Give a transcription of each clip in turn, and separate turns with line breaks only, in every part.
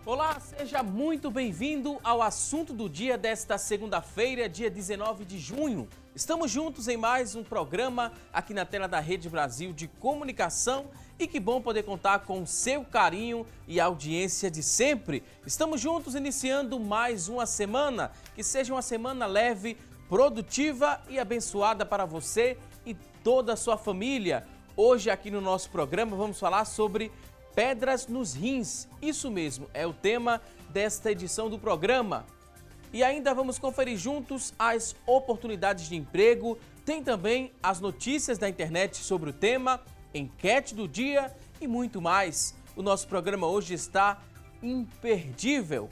Olá, seja muito bem-vindo ao assunto do dia desta segunda-feira, dia 19 de junho. Estamos juntos em mais um programa aqui na tela da Rede Brasil de Comunicação e que bom poder contar com o seu carinho e audiência de sempre. Estamos juntos iniciando mais uma semana, que seja uma semana leve, produtiva e abençoada para você e toda a sua família. Hoje aqui no nosso programa vamos falar sobre pedras nos rins. Isso mesmo, é o tema desta edição do programa. E ainda vamos conferir juntos as oportunidades de emprego, tem também as notícias da internet sobre o tema, enquete do dia e muito mais. O nosso programa hoje está imperdível.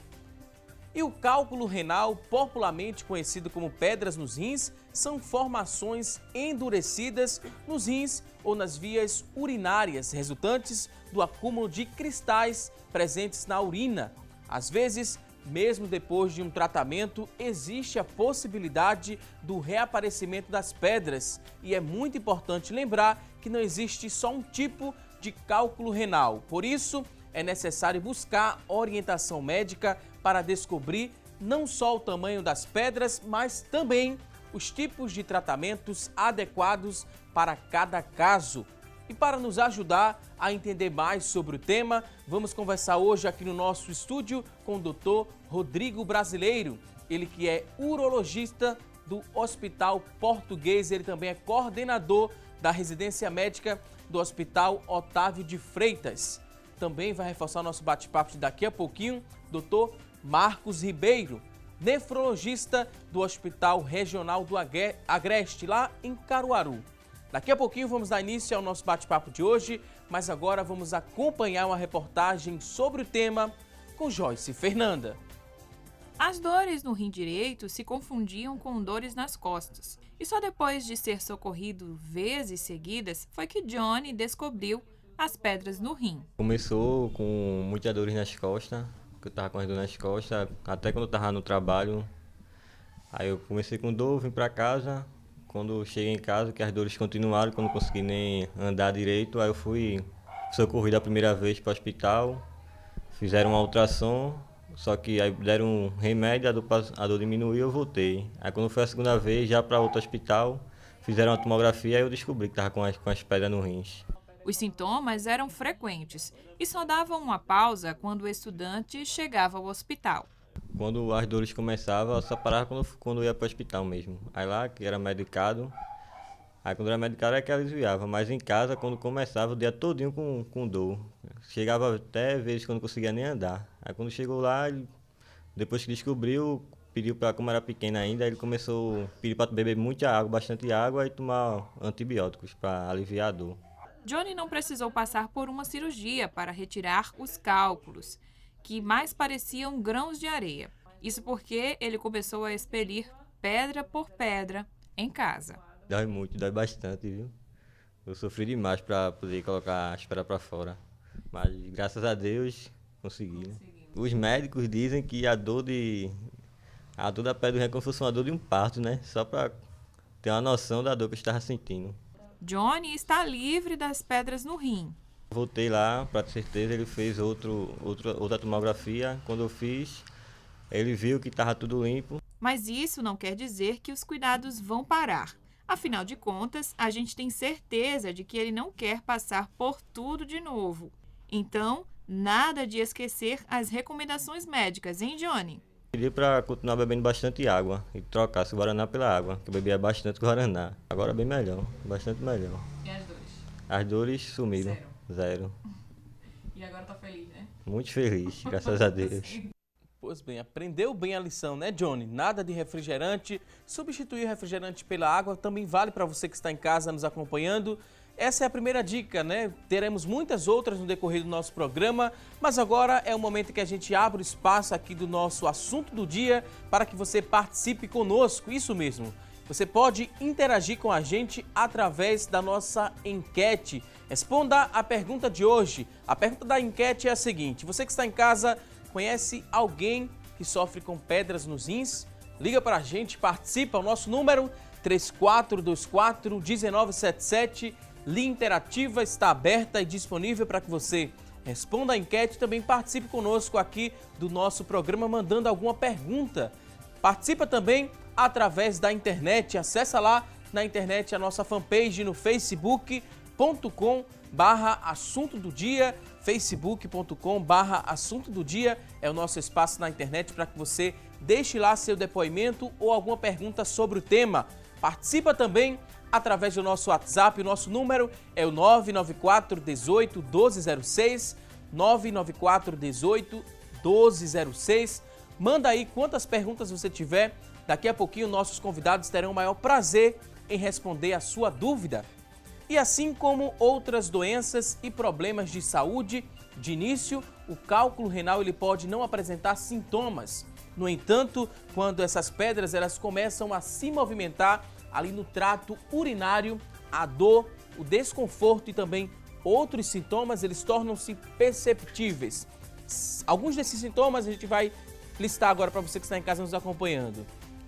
E o cálculo renal, popularmente conhecido como pedras nos rins, são formações endurecidas nos rins ou nas vias urinárias, resultantes do acúmulo de cristais presentes na urina. Às vezes, mesmo depois de um tratamento, existe a possibilidade do reaparecimento das pedras. E é muito importante lembrar que não existe só um tipo de cálculo renal. Por isso, é necessário buscar orientação médica para descobrir não só o tamanho das pedras, mas também os tipos de tratamentos adequados para cada caso. E para nos ajudar a entender mais sobre o tema, vamos conversar hoje aqui no nosso estúdio com o Dr. Rodrigo Brasileiro, ele que é urologista do Hospital Português, ele também é coordenador da residência médica do Hospital Otávio de Freitas. Também vai reforçar o nosso bate-papo de daqui a pouquinho, Dr. Marcos Ribeiro, nefrologista do Hospital Regional do Agreste, lá em Caruaru. Daqui a pouquinho vamos dar início ao nosso bate-papo de hoje, mas agora vamos acompanhar uma reportagem sobre o tema com Joyce Fernanda.
As dores no rim direito se confundiam com dores nas costas. E só depois de ser socorrido vezes seguidas foi que Johnny descobriu as pedras no rim.
Começou com muitas dores nas costas, que eu tava com as dores nas costas, até quando eu tava no trabalho. Aí eu comecei com dor, vim pra casa. Quando cheguei em casa, que as dores continuaram, quando não consegui nem andar direito, aí eu fui socorrido a primeira vez para o hospital. Fizeram uma ultrassom, só que aí deram um remédio, a dor diminuiu e eu voltei. Aí quando foi a segunda vez, já para outro hospital, fizeram uma tomografia e eu descobri que estava com as pedras no rins.
Os sintomas eram frequentes e só davam uma pausa quando o estudante chegava ao hospital.
Quando as dores começavam, eu só parava quando eu ia para o hospital mesmo. Aí lá, que era medicado, aí quando era medicado é que aliviava, mas em casa, quando começava, o dia todinho com dor. Chegava até vezes que eu não conseguia nem andar. Aí quando chegou lá, depois que descobriu, pediu para, como era pequeno ainda, ele começou a pedir para beber muita água, bastante água e tomar antibióticos para aliviar a dor.
Johnny não precisou passar por uma cirurgia para retirar os cálculos, que mais pareciam grãos de areia. Isso porque ele começou a expelir pedra por pedra em casa.
Dói muito, dói bastante, viu? Eu sofri demais para poder colocar as pedras para fora, mas graças a Deus consegui, né? Os médicos dizem que a dor da pedra do rim é como se fosse uma dor de um parto, né? Só para ter uma noção da dor que eu estava sentindo.
Johnny está livre das pedras no rim.
Voltei lá, para ter certeza, ele fez outra tomografia. Quando eu fiz, ele viu que estava tudo limpo.
Mas isso não quer dizer que os cuidados vão parar. Afinal de contas, a gente tem certeza de que ele não quer passar por tudo de novo. Então, nada de esquecer as recomendações médicas, hein, Johnny?
Pedi para continuar bebendo bastante água e trocasse o guaraná pela água, que eu bebia bastante guaraná. Agora é bem melhor, bastante melhor.
E as dores?
As dores sumiram. Zero.
E agora tá feliz, né?
Muito feliz, graças a Deus.
Pois bem, aprendeu bem a lição, né, Johnny? Nada de refrigerante, substituir o refrigerante pela água também vale para você que está em casa nos acompanhando. Essa é a primeira dica, né? Teremos muitas outras no decorrer do nosso programa, mas agora é o momento que a gente abre o espaço aqui do nosso assunto do dia para que você participe conosco, isso mesmo. Você pode interagir com a gente através da nossa enquete. Responda a pergunta de hoje. A pergunta da enquete é a seguinte: você que está em casa, conhece alguém que sofre com pedras nos rins? Liga para a gente, participa. O nosso número 3424-1977. Linha interativa está aberta e disponível para que você Responda a enquete e também participe conosco aqui do nosso programa mandando alguma pergunta. Participa também através da internet. Acessa lá na internet a nossa fanpage no facebook.com/assunto do dia. facebook.com/assunto do dia é o nosso espaço na internet para que você deixe lá seu depoimento ou alguma pergunta sobre o tema. Participa também através do nosso WhatsApp. O nosso número é o 994 18 1206, 994 18 1206. Manda aí quantas perguntas você tiver. Daqui a pouquinho nossos convidados terão o maior prazer em responder a sua dúvida. E assim como outras doenças e problemas de saúde, de início, o cálculo renal ele pode não apresentar sintomas. No entanto, quando essas pedras elas começam a se movimentar ali no trato urinário, a dor, o desconforto e também outros sintomas, eles tornam-se perceptíveis. Alguns desses sintomas a gente vai listar agora para você que está em casa nos acompanhando.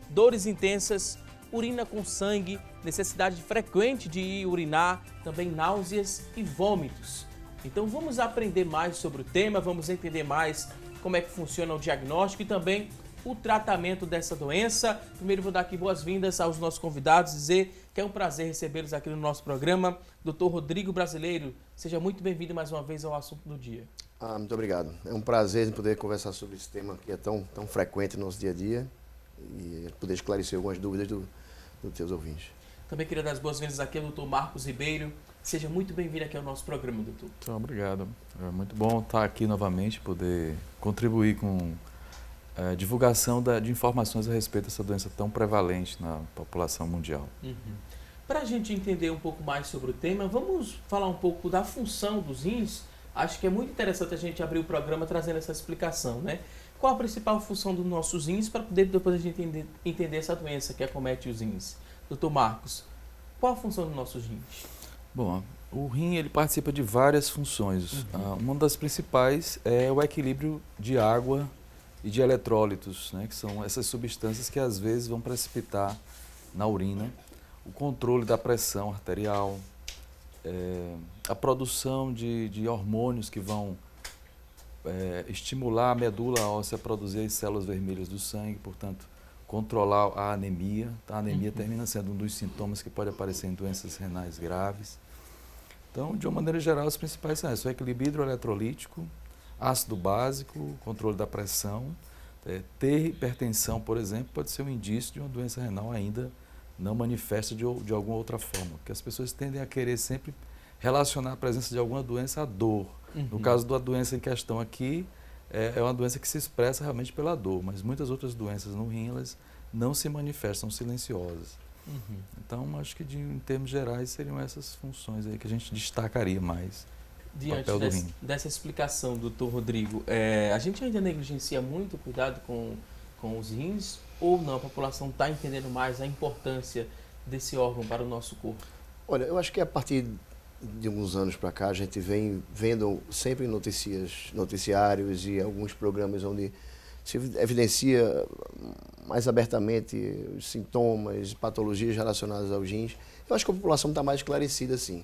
Dores intensas, urina com sangue, necessidade frequente de ir urinar, também náuseas e vômitos. Então vamos aprender mais sobre o tema, vamos entender mais como é que funciona o diagnóstico e também o tratamento dessa doença. Primeiro vou dar aqui boas-vindas aos nossos convidados, dizer que é um prazer recebê-los aqui no nosso programa. Dr. Rodrigo Brasileiro, seja muito bem-vindo mais uma vez ao assunto do dia.
Muito obrigado. É um prazer poder conversar sobre esse tema que é tão frequente no nosso dia a dia e poder esclarecer algumas dúvidas dos teus ouvintes.
Também queria dar as boas-vindas aqui ao Dr. Marcos Ribeiro. Seja muito bem-vindo aqui ao nosso programa, doutor.
Então, obrigado. É muito bom estar aqui novamente, poder contribuir com a divulgação de informações a respeito dessa doença tão prevalente na população mundial.
Para a gente entender um pouco mais sobre o tema, vamos falar um pouco da função dos rins. Acho que é muito interessante a gente abrir o programa trazendo essa explicação, né? Qual a principal função dos nossos rins para poder depois a gente entender essa doença que acomete os rins? Doutor Marcos, qual a função dos nossos rins?
Bom, o rim ele participa de várias funções. Uma das principais é o equilíbrio de água e de eletrólitos, né, que são essas substâncias que às vezes vão precipitar na urina, o controle da pressão arterial, a produção de hormônios que vão estimular a medula óssea a produzir as células vermelhas do sangue, portanto, controlar a anemia. A anemia termina sendo um dos sintomas que pode aparecer em doenças renais graves. Então, de uma maneira geral, os principais são esses: o equilíbrio hidroeletrolítico, ácido básico, controle da pressão. Ter hipertensão, por exemplo, pode ser um indício de uma doença renal ainda não manifesta de alguma outra forma, porque as pessoas tendem a querer sempre relacionar a presença de alguma doença à dor. No caso da doença em questão aqui, é uma doença que se expressa realmente pela dor, mas muitas outras doenças no rim, elas não se manifestam, silenciosas. Então, acho que em termos gerais seriam essas funções aí que a gente destacaria mais.
Diante dessa explicação, doutor Rodrigo, a gente ainda negligencia muito o cuidado com os rins ou não? A população está entendendo mais a importância desse órgão para o nosso corpo?
Olha, eu acho que a partir de alguns anos para cá, a gente vem vendo sempre noticiários e alguns programas onde se evidencia mais abertamente os sintomas, patologias relacionadas aos rins. Eu acho que a população está mais esclarecida, sim.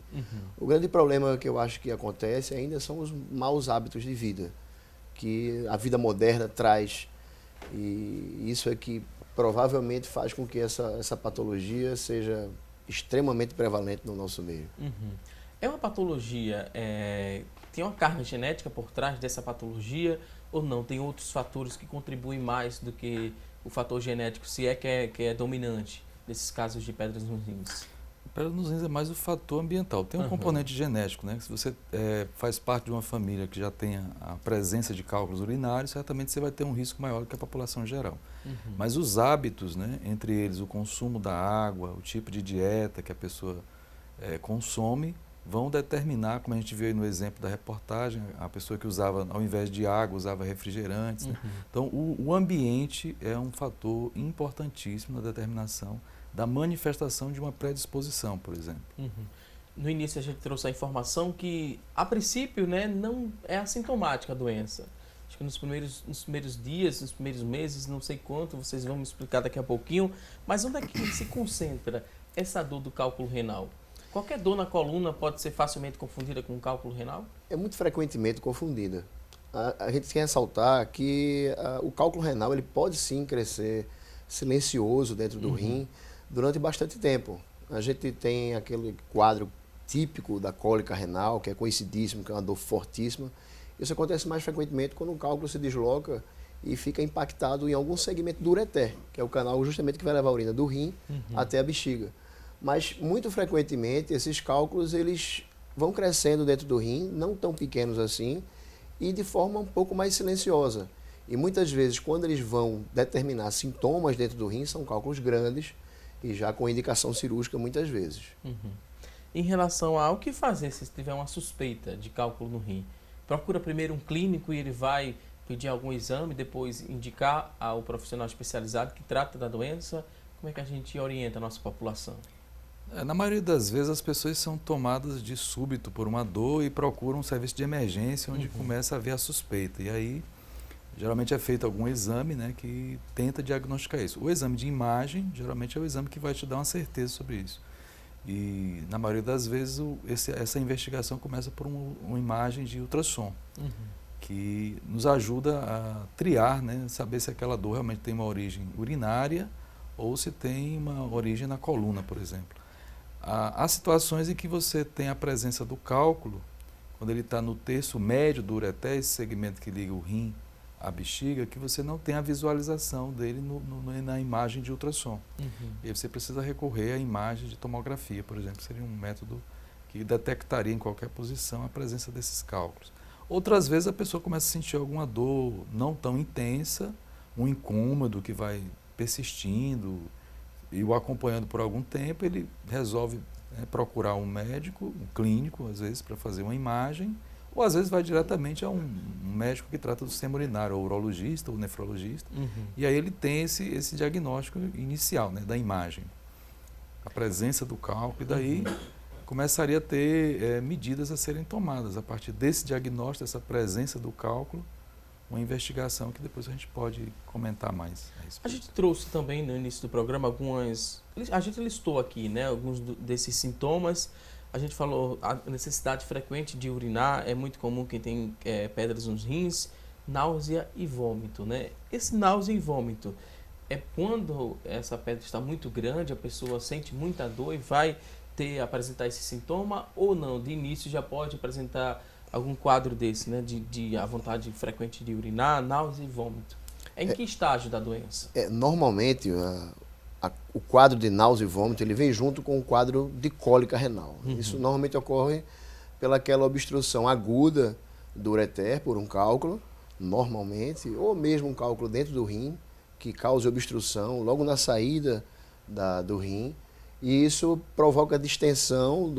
O grande problema que eu acho que acontece ainda são os maus hábitos de vida, que a vida moderna traz. E isso é que provavelmente faz com que essa patologia seja extremamente prevalente no nosso meio.
É uma patologia, tem uma carga genética por trás dessa patologia ou não? Tem outros fatores que contribuem mais do que o fator genético, se é que é dominante nesses casos de pedras nos rins?
Pedra nos rins é mais o fator ambiental. Tem um componente genético, né? Se você faz parte de uma família que já tenha a presença de cálculos urinários, certamente você vai ter um risco maior do que a população geral. Mas os hábitos, né? Entre eles o consumo da água, o tipo de dieta que a pessoa consome, vão determinar, como a gente viu aí no exemplo da reportagem, a pessoa que usava, ao invés de água, usava refrigerantes. Né? Então, o ambiente é um fator importantíssimo na determinação da manifestação de uma predisposição, por exemplo.
No início a gente trouxe a informação que, a princípio, né, não é assintomática a doença. Acho que nos primeiros dias, nos primeiros meses, não sei quanto, vocês vão me explicar daqui a pouquinho, mas onde é que se concentra essa dor do cálculo renal? Qualquer dor na coluna pode ser facilmente confundida com cálculo renal?
É muito frequentemente confundida. A gente quer ressaltar que o cálculo renal ele pode sim crescer silencioso dentro do rim durante bastante tempo. A gente tem aquele quadro típico da cólica renal, que é conhecidíssimo, que é uma dor fortíssima. Isso acontece mais frequentemente quando o cálculo se desloca e fica impactado em algum segmento do ureter, que é o canal justamente que vai levar a urina do rim até a bexiga. Mas, muito frequentemente, esses cálculos eles vão crescendo dentro do rim, não tão pequenos assim, e de forma um pouco mais silenciosa. E muitas vezes, quando eles vão determinar sintomas dentro do rim, são cálculos grandes e já com indicação cirúrgica muitas vezes.
Em relação ao que fazer se tiver uma suspeita de cálculo no rim, procura primeiro um clínico e ele vai pedir algum exame, depois indicar ao profissional especializado que trata da doença. Como é que a gente orienta a nossa população?
Na maioria das vezes as pessoas são tomadas de súbito por uma dor e procuram um serviço de emergência onde começa a haver a suspeita. E aí, geralmente é feito algum exame, né, que tenta diagnosticar isso. O exame de imagem, geralmente é o exame que vai te dar uma certeza sobre isso. E na maioria das vezes essa investigação começa por uma imagem de ultrassom, que nos ajuda a triar, né, saber se aquela dor realmente tem uma origem urinária ou se tem uma origem na coluna, por exemplo. Há situações em que você tem a presença do cálculo, quando ele está no terço médio do ureter, esse segmento que liga o rim à bexiga, que você não tem a visualização dele na imagem de ultrassom. E aí você precisa recorrer à imagem de tomografia, por exemplo, seria um método que detectaria em qualquer posição a presença desses cálculos. Outras vezes a pessoa começa a sentir alguma dor não tão intensa, um incômodo que vai persistindo, e o acompanhando por algum tempo, ele resolve procurar um médico, um clínico, às vezes, para fazer uma imagem, ou às vezes vai diretamente a um médico que trata do sistema urinário, ou urologista, ou nefrologista, e aí ele tem esse diagnóstico inicial, né, da imagem, a presença do cálculo, e daí começaria a ter medidas a serem tomadas a partir desse diagnóstico, dessa presença do cálculo, uma investigação que depois a gente pode comentar mais.
A gente trouxe também no início do programa a gente listou aqui, né, alguns desses sintomas. A gente falou a necessidade frequente de urinar, é muito comum quem tem pedras nos rins, náusea e vômito, né? Esse náusea e vômito é quando essa pedra está muito grande, a pessoa sente muita dor e vai apresentar esse sintoma, ou não, de início já pode apresentar algum quadro desse, né, de a vontade frequente de urinar, náusea e vômito. Em que estágio da doença?
Normalmente, o quadro de náusea e vômito ele vem junto com o quadro de cólica renal. Isso normalmente ocorre pelaquela obstrução aguda do ureter por um cálculo, normalmente, ou mesmo um cálculo dentro do rim, que causa obstrução logo na saída do rim. E isso provoca distensão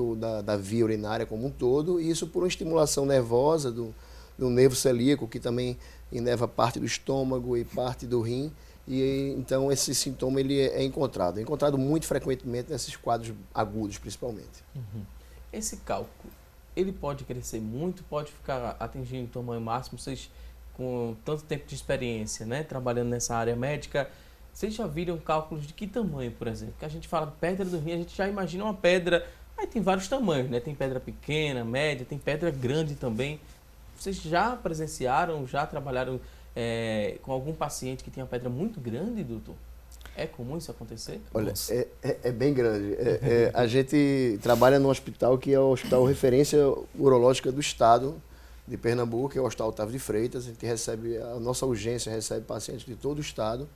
da via urinária como um todo, e isso por uma estimulação nervosa do nervo celíaco, que também inerva parte do estômago e parte do rim, e então esse sintoma ele é encontrado muito frequentemente nesses quadros agudos, principalmente.
Esse cálculo, ele pode crescer muito, pode ficar atingindo o tamanho máximo, vocês com tanto tempo de experiência, né, trabalhando nessa área médica, vocês já viram cálculos de que tamanho, por exemplo? Porque a gente fala pedra do rim, a gente já imagina uma pedra, aí tem vários tamanhos, né? Tem pedra pequena, média, tem pedra grande também. Vocês já presenciaram, já trabalharam com algum paciente que tem uma pedra muito grande, doutor? É comum isso acontecer?
Olha, é bem grande. A gente trabalha num hospital que é o Hospital Referência Urológica do Estado de Pernambuco, que é o Hospital Otávio de Freitas. A gente recebe, a nossa urgência recebe pacientes de todo o estado.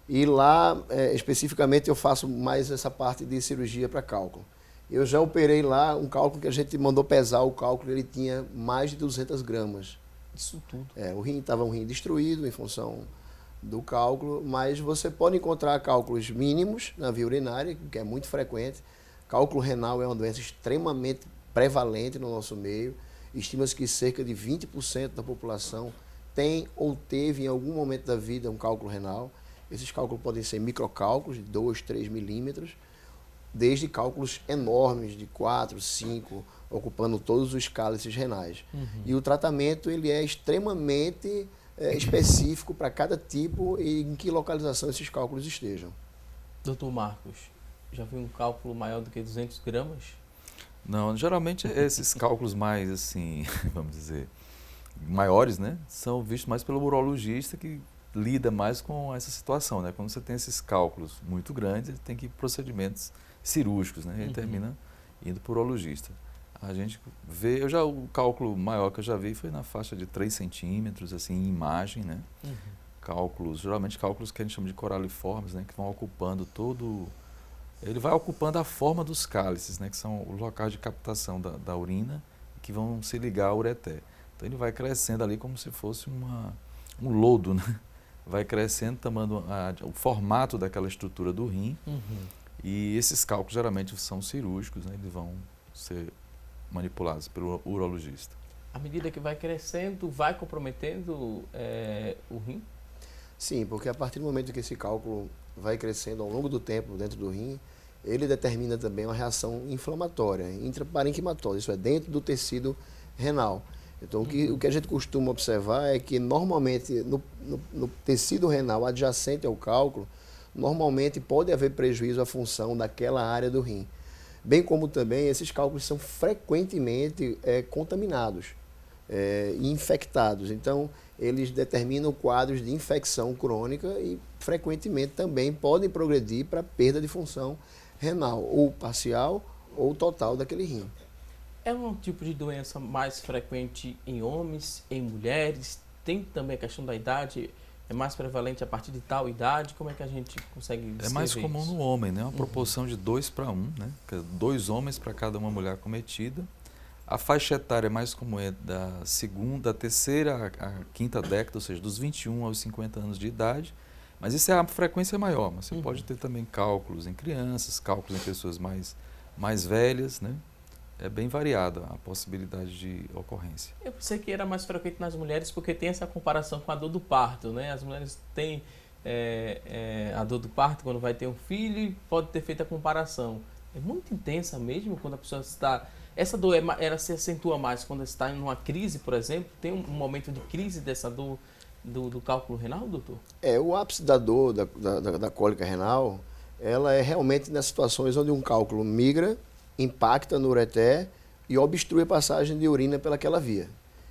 E lá, especificamente, eu faço mais essa parte de cirurgia para cálculo. Eu já operei lá um cálculo que a gente mandou pesar, o cálculo ele tinha mais de 200 gramas.
Isso tudo?
O rim estava um rim destruído em função do cálculo, mas você pode encontrar cálculos mínimos na via urinária, que é muito frequente. Cálculo renal é uma doença extremamente prevalente no nosso meio. Estima-se que cerca de 20% da população tem ou teve em algum momento da vida um cálculo renal. Esses cálculos podem ser microcálculos de 2, 3 milímetros, desde cálculos enormes de 4, 5, ocupando todos os cálices renais. E o tratamento ele é extremamente específico para cada tipo e em que localização esses cálculos estejam.
Doutor Marcos, já viu um cálculo maior do que 200 gramas?
Não, geralmente esses cálculos mais, assim, vamos dizer, maiores, né, são vistos mais pelo urologista que lida mais com essa situação, né? Quando você tem esses cálculos muito grandes, tem que ir procedimentos cirúrgicos, né? E aí termina indo para o urologista. A gente vê, o cálculo maior que eu já vi foi na faixa de 3 centímetros, assim, em imagem, né? Cálculos, geralmente cálculos que a gente chama de coraliformes, né? Que vão ocupando ele vai ocupando a forma dos cálices, né? Que são os locais de captação da urina, que vão se ligar ao ureter. Então ele vai crescendo ali como se fosse um lodo, né? Vai crescendo, tomando o formato daquela estrutura do rim. E esses cálculos geralmente são cirúrgicos, né? Eles vão ser manipulados pelo urologista.
À medida que vai crescendo, vai comprometendo o rim?
Sim, porque a partir do momento que esse cálculo vai crescendo ao longo do tempo dentro do rim, ele determina também uma reação inflamatória, intraparenquimatória, isso é, dentro do tecido renal. Então, o que a gente costuma observar é que, normalmente, no tecido renal adjacente ao cálculo, normalmente pode haver prejuízo à função daquela área do rim. Bem como também esses cálculos são frequentemente contaminados e infectados. Então, eles determinam quadros de infecção crônica e, frequentemente, também podem progredir para perda de função renal, ou parcial ou total daquele rim.
É um tipo de doença mais frequente em homens, em mulheres? Tem também a questão da idade? É mais prevalente a partir de tal idade? Como é que a gente consegue descrever
É mais comum
isso?
no homem, né? Uma proporção de 2 para 1, né? 2 homens para cada uma mulher cometida. A faixa etária mais comum é da terceira à quinta década, ou seja, dos 21 aos 50 anos de idade. Mas isso é a frequência maior. Mas você pode ter também cálculos em crianças, cálculos em pessoas mais velhas, né? É bem variada a possibilidade de ocorrência.
Eu pensei que era mais frequente nas mulheres porque tem essa comparação com a dor do parto, né? As mulheres têm a dor do parto quando vai ter um filho e pode ter feito a comparação. É muito intensa mesmo quando a pessoa está... Essa dor ela se acentua mais quando está em uma crise, por exemplo? Tem um momento de crise dessa dor do cálculo renal, doutor?
O ápice da dor, da cólica renal, ela é realmente nas situações onde um cálculo migra, impacta no ureter e obstrui a passagem de urina pelaquela via.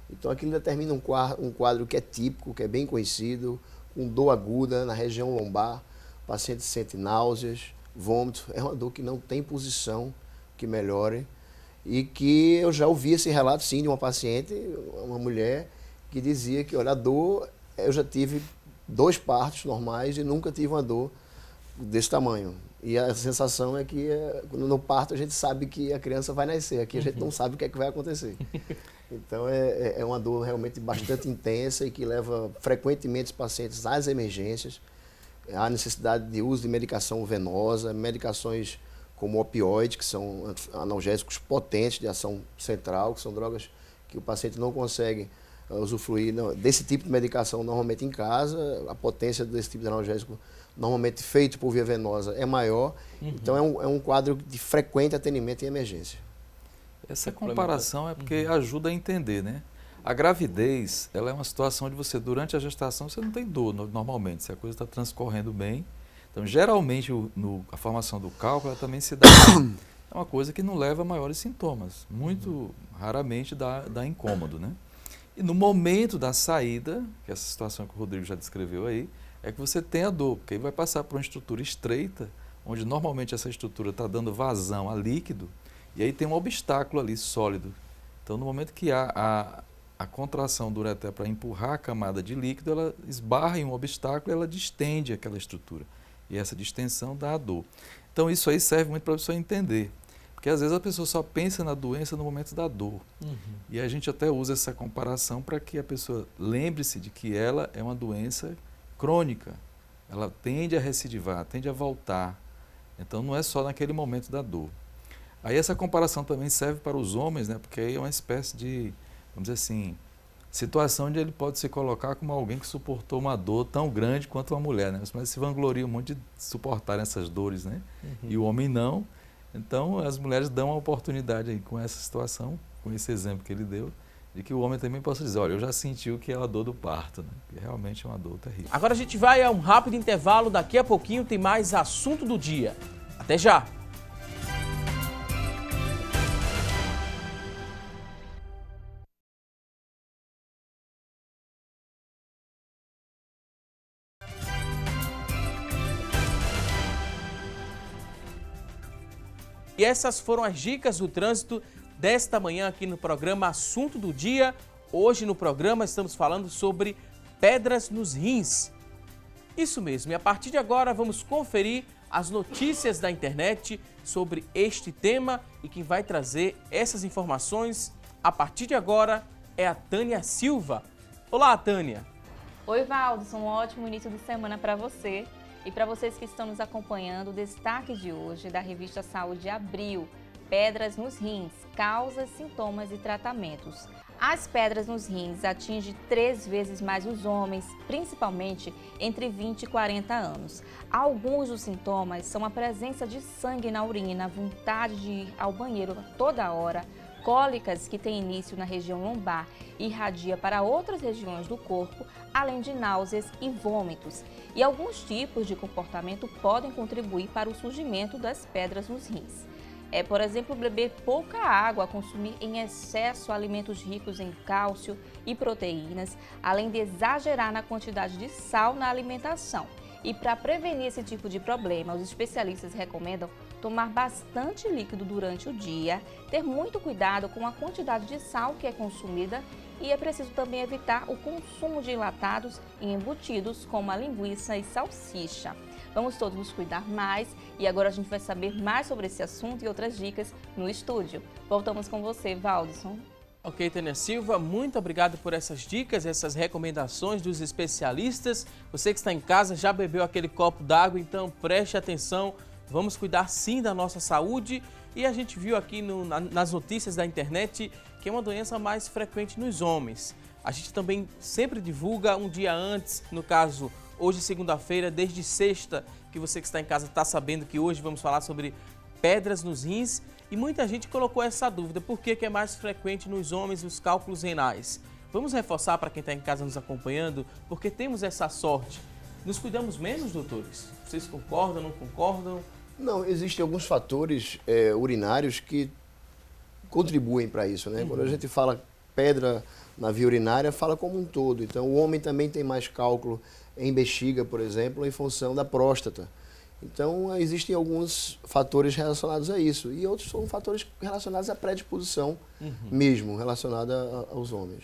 Então aquilo determina um quadro que é típico, que é bem conhecido, com dor aguda na região lombar, o paciente sente náuseas, vômitos, é uma dor que não tem posição que melhore e que eu já ouvi esse relato sim de uma paciente, uma mulher, que dizia que, olha, a dor, eu já tive 2 partos normais e nunca tive uma dor desse tamanho. E a sensação é que no parto a gente sabe que a criança vai nascer, aqui a gente não sabe o que é que vai acontecer. Então é uma dor realmente bastante intensa e que leva frequentemente os pacientes às emergências. Há necessidade de uso de medicação venosa, medicações como opioides, que são analgésicos potentes de ação central, que são drogas que o paciente não consegue usufruir desse tipo de medicação normalmente em casa. A potência desse tipo de analgésico normalmente feito por via venosa é maior, então é um quadro de frequente atendimento em emergência.
Essa comparação é porque ajuda a entender, né? A gravidez, ela é uma situação onde você, durante a gestação, você não tem dor normalmente, se a coisa está transcorrendo bem. Então, geralmente, a formação do cálculo ela também se dá. É uma coisa que não leva a maiores sintomas, muito raramente dá incômodo, né? E no momento da saída, que é essa situação que o Rodrigo já descreveu aí, é que você tem a dor, porque aí vai passar por uma estrutura estreita, onde normalmente essa estrutura está dando vazão a líquido, e aí tem um obstáculo ali sólido. Então, no momento que há a contração do ureter para empurrar a camada de líquido, ela esbarra em um obstáculo e ela distende aquela estrutura. E essa distensão dá a dor. Então, isso aí serve muito para a pessoa entender. Porque, às vezes, a pessoa só pensa na doença no momento da dor. E a gente até usa essa comparação para que a pessoa lembre-se de que ela é uma doença crônica. Ela tende a recidivar, tende a voltar. Então, não é só naquele momento da dor. Aí, essa comparação também serve para os homens, né? Porque aí é uma espécie de, vamos dizer assim, situação onde ele pode se colocar como alguém que suportou uma dor tão grande quanto uma mulher, né? As mulheres se vangloriam muito de suportar essas dores, né? E o homem não. Então, as mulheres dão uma oportunidade aí com essa situação, com esse exemplo que ele deu, de que o homem também possa dizer, olha, eu já senti o que é a dor do parto, né? Que realmente é uma dor terrível.
Agora a gente vai a um rápido intervalo, daqui a pouquinho tem mais assunto do dia. Até já! E essas foram as dicas do trânsito desta manhã aqui no programa Assunto do Dia. Hoje no programa estamos falando sobre pedras nos rins. Isso mesmo, e a partir de agora vamos conferir as notícias da internet sobre este tema e quem vai trazer essas informações a partir de agora é a Tânia Silva. Olá, Tânia.
Oi, Valdo, um ótimo início de semana para você e para vocês que estão nos acompanhando. O destaque de hoje da revista Saúde Abril: pedras nos rins, causas, sintomas e tratamentos. As pedras nos rins atingem 3 vezes mais os homens, principalmente entre 20 e 40 anos. Alguns dos sintomas são a presença de sangue na urina, vontade de ir ao banheiro toda hora, cólicas que têm início na região lombar e irradia para outras regiões do corpo, além de náuseas e vômitos. E alguns tipos de comportamento podem contribuir para o surgimento das pedras nos rins. Por exemplo, beber pouca água, consumir em excesso alimentos ricos em cálcio e proteínas, além de exagerar na quantidade de sal na alimentação. E para prevenir esse tipo de problema, os especialistas recomendam tomar bastante líquido durante o dia, ter muito cuidado com a quantidade de sal que é consumida e é preciso também evitar o consumo de enlatados e embutidos como a linguiça e salsicha. Vamos todos nos cuidar mais e agora a gente vai saber mais sobre esse assunto e outras dicas no estúdio. Voltamos com você, Valdson.
Ok, Tânia Silva, muito obrigado por essas dicas, essas recomendações dos especialistas. Você que está em casa já bebeu aquele copo d'água, então preste atenção. Vamos cuidar sim da nossa saúde e a gente viu aqui nas notícias da internet que é uma doença mais frequente nos homens. A gente também sempre divulga um dia antes, no caso, hoje segunda-feira, desde sexta, que você que está em casa está sabendo que hoje vamos falar sobre pedras nos rins e muita gente colocou essa dúvida, por que é mais frequente nos homens os cálculos renais? Vamos reforçar para quem está em casa nos acompanhando, porque temos essa sorte. Nos cuidamos menos, doutores? Vocês concordam, não concordam?
Não, existem alguns fatores urinários que contribuem para isso, né? Quando a gente fala pedra na via urinária, fala como um todo. Então, o homem também tem mais cálculo em bexiga, por exemplo, em função da próstata. Então, existem alguns fatores relacionados a isso. E outros são fatores relacionados à predisposição mesmo, relacionada aos homens.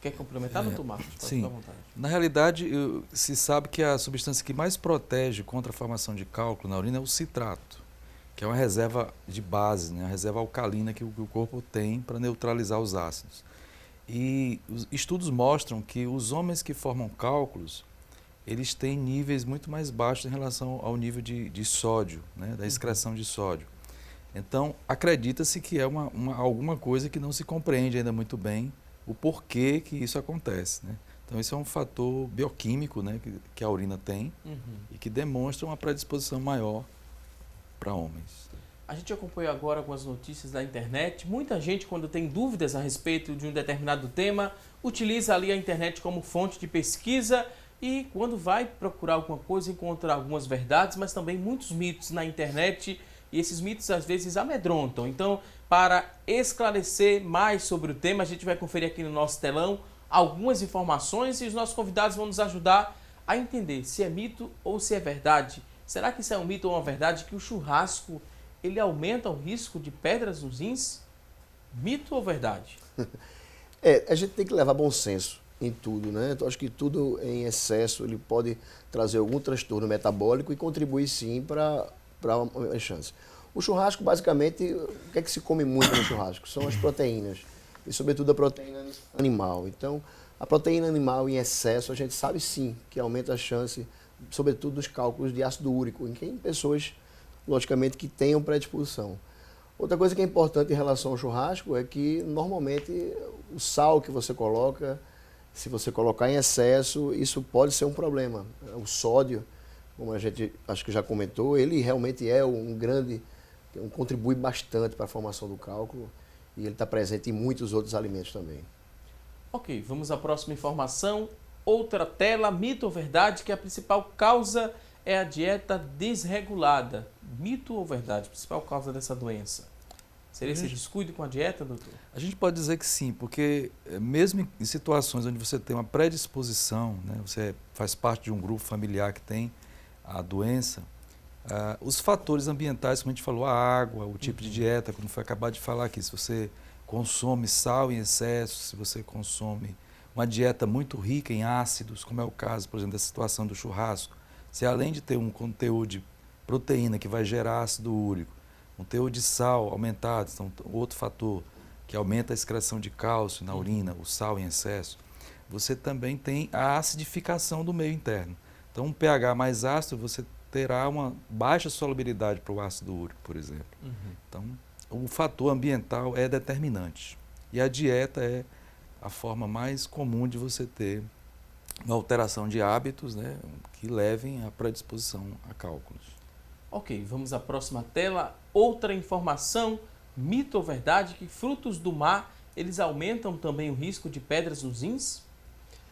Quer complementar, doutor Marcos?
Sim. À vontade. Na realidade, se sabe que a substância que mais protege contra a formação de cálculo na urina é o citrato, que é uma reserva de base, né? Uma reserva alcalina que o corpo tem para neutralizar os ácidos. E os estudos mostram que os homens que formam cálculos, eles têm níveis muito mais baixos em relação ao nível de sódio, né? Da excreção de sódio. Então, acredita-se que é alguma coisa que não se compreende ainda muito bem o porquê que isso acontece, né? Então, esse é um fator bioquímico, né, que a urina tem e que demonstra uma predisposição maior para homens.
A gente acompanhou agora algumas notícias da internet. Muita gente, quando tem dúvidas a respeito de um determinado tema, utiliza ali a internet como fonte de pesquisa e quando vai procurar alguma coisa, encontra algumas verdades, mas também muitos mitos na internet e esses mitos às vezes amedrontam. Então, para esclarecer mais sobre o tema, a gente vai conferir aqui no nosso telão algumas informações e os nossos convidados vão nos ajudar a entender se é mito ou se é verdade. Será que isso é um mito ou uma verdade, que o churrasco ele aumenta o risco de pedras nos rins? Mito ou verdade?
A gente tem que levar bom senso em tudo, né? Então, acho que tudo em excesso ele pode trazer algum transtorno metabólico e contribuir sim para uma chance. O churrasco, basicamente, o que é que se come muito no churrasco? São as proteínas, e sobretudo a proteína animal. Então, a proteína animal em excesso, a gente sabe sim que aumenta a chance, sobretudo dos cálculos de ácido úrico, em pessoas, logicamente, que tenham predisposição. Outra coisa que é importante em relação ao churrasco é que, normalmente, o sal que você coloca, se você colocar em excesso, isso pode ser um problema. O sódio, como a gente acho que já comentou, ele realmente é contribui bastante para a formação do cálculo e ele está presente em muitos outros alimentos também.
Ok, vamos à próxima informação. Outra tela, mito ou verdade, que a principal causa é a dieta desregulada. Mito ou verdade, principal causa dessa doença? Seria esse descuido com a dieta, doutor?
A gente pode dizer que sim, porque mesmo em situações onde você tem uma predisposição, né, você faz parte de um grupo familiar que tem a doença, Os fatores ambientais, como a gente falou, a água, o tipo de dieta, como foi acabado de falar aqui, se você consome sal em excesso, se você consome uma dieta muito rica em ácidos, como é o caso, por exemplo, da situação do churrasco, se além de ter um conteúdo de proteína que vai gerar ácido úrico, um teor de sal aumentado, então outro fator que aumenta a excreção de cálcio na urina, o sal em excesso, você também tem a acidificação do meio interno. Então, um pH mais ácido, você terá uma baixa solubilidade para o ácido úrico, por exemplo. Então, o fator ambiental é determinante. E a dieta é a forma mais comum de você ter uma alteração de hábitos, né, que levem à predisposição a cálculos.
Ok, vamos à próxima tela. Outra informação, mito ou verdade, que frutos do mar, eles aumentam também o risco de pedras nos rins?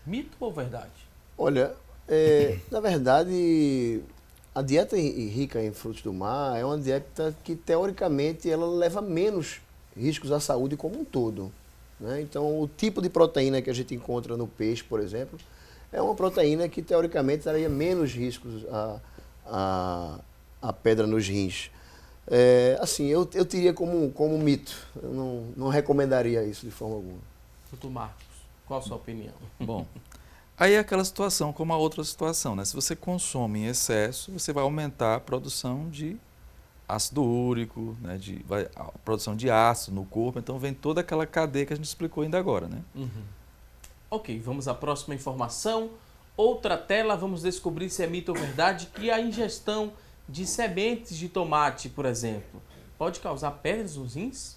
Mito ou verdade?
Olha, na verdade, a dieta rica em frutos do mar é uma dieta que, teoricamente, ela leva menos riscos à saúde como um todo, né? Então, o tipo de proteína que a gente encontra no peixe, por exemplo, é uma proteína que, teoricamente, traria menos riscos à pedra nos rins. Assim, eu teria como mito. Eu não recomendaria isso de forma alguma.
Doutor Marcos, qual a sua opinião?
Bom, aí é aquela situação como a outra situação, né? Se você consome em excesso, você vai aumentar a produção de ácido úrico, né? A produção de ácido no corpo, então vem toda aquela cadeia que a gente explicou ainda agora, né?
Ok, vamos à próxima informação. Outra tela, vamos descobrir se é mito ou verdade que a ingestão de sementes de tomate, por exemplo, pode causar pedras nos rins?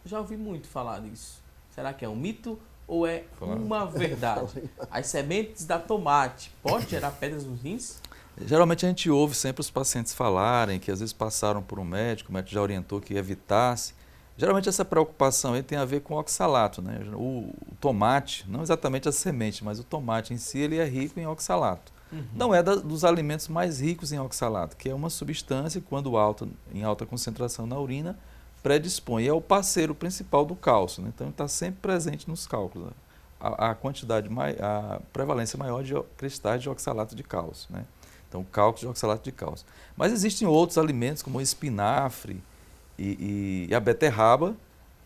Já ouvi muito falar disso. Será que é um mito ou é uma verdade? As sementes da tomate podem gerar pedras nos rins?
Geralmente a gente ouve sempre os pacientes falarem que às vezes passaram por um médico, o médico já orientou que evitasse. Geralmente essa preocupação aí tem a ver com o oxalato, né? O tomate, não exatamente a semente, mas o tomate em si, ele é rico em oxalato. Não é dos alimentos mais ricos em oxalato, que é uma substância que, quando em alta concentração na urina, predispõe. É o parceiro principal do cálcio, né? Então ele está sempre presente nos cálculos, né? A prevalência maior de cristais de oxalato de cálcio, né? Então, cálculo de oxalato de cálcio. Mas existem outros alimentos, como o espinafre e a beterraba,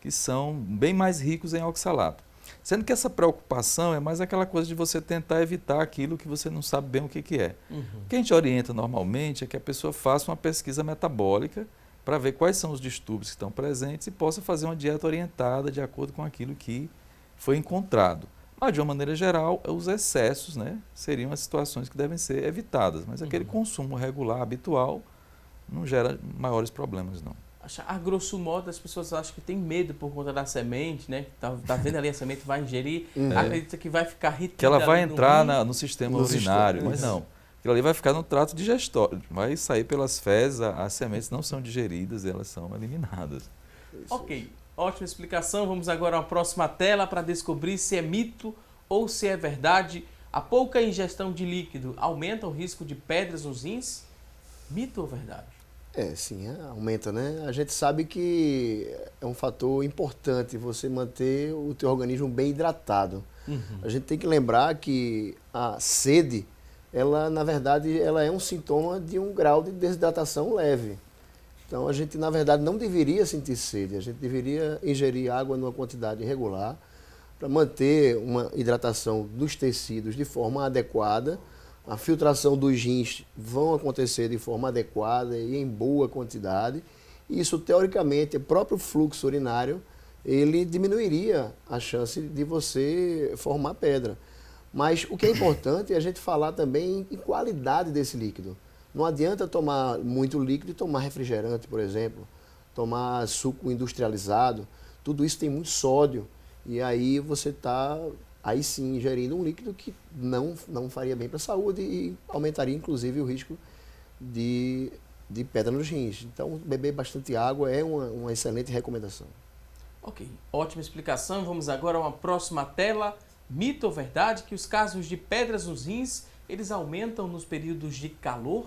que são bem mais ricos em oxalato. Sendo que essa preocupação é mais aquela coisa de você tentar evitar aquilo que você não sabe bem o que é. O que a gente orienta normalmente é que a pessoa faça uma pesquisa metabólica para ver quais são os distúrbios que estão presentes e possa fazer uma dieta orientada de acordo com aquilo que foi encontrado. Mas, de uma maneira geral, os excessos, né, seriam as situações que devem ser evitadas. Mas aquele consumo regular, habitual, não gera maiores problemas, não.
A grosso modo, as pessoas acham que tem medo por conta da semente, né? Tá vendo ali a semente, vai ingerir, acredita que vai ficar retida.
Que ela vai entrar
rim,
no sistema urinário, mas não. Aquilo ali vai ficar no trato digestório, vai sair pelas fezes, as sementes não são digeridas, elas são eliminadas.
Ok, ótima explicação. Vamos agora à próxima tela para descobrir se é mito ou se é verdade. A pouca ingestão de líquido aumenta o risco de pedras nos rins? Mito ou verdade?
Sim, aumenta, né? A gente sabe que é um fator importante você manter o teu organismo bem hidratado. A gente tem que lembrar que a sede, ela, na verdade, ela é um sintoma de um grau de desidratação leve. Então, a gente, na verdade, não deveria sentir sede. A gente deveria ingerir água numa quantidade regular para manter uma hidratação dos tecidos de forma adequada. A filtração dos rins vão acontecer de forma adequada e em boa quantidade. Isso, teoricamente, o próprio fluxo urinário, ele diminuiria a chance de você formar pedra. Mas o que é importante é a gente falar também em qualidade desse líquido. Não adianta tomar muito líquido e tomar refrigerante, por exemplo, tomar suco industrializado. Tudo isso tem muito sódio e aí você está... aí sim, ingerindo um líquido que não faria bem para a saúde e aumentaria, inclusive, o risco de pedra nos rins. Então, beber bastante água é uma excelente recomendação.
Ok, ótima explicação. Vamos agora a uma próxima tela. Mito ou verdade que os casos de pedras nos rins, eles aumentam nos períodos de calor?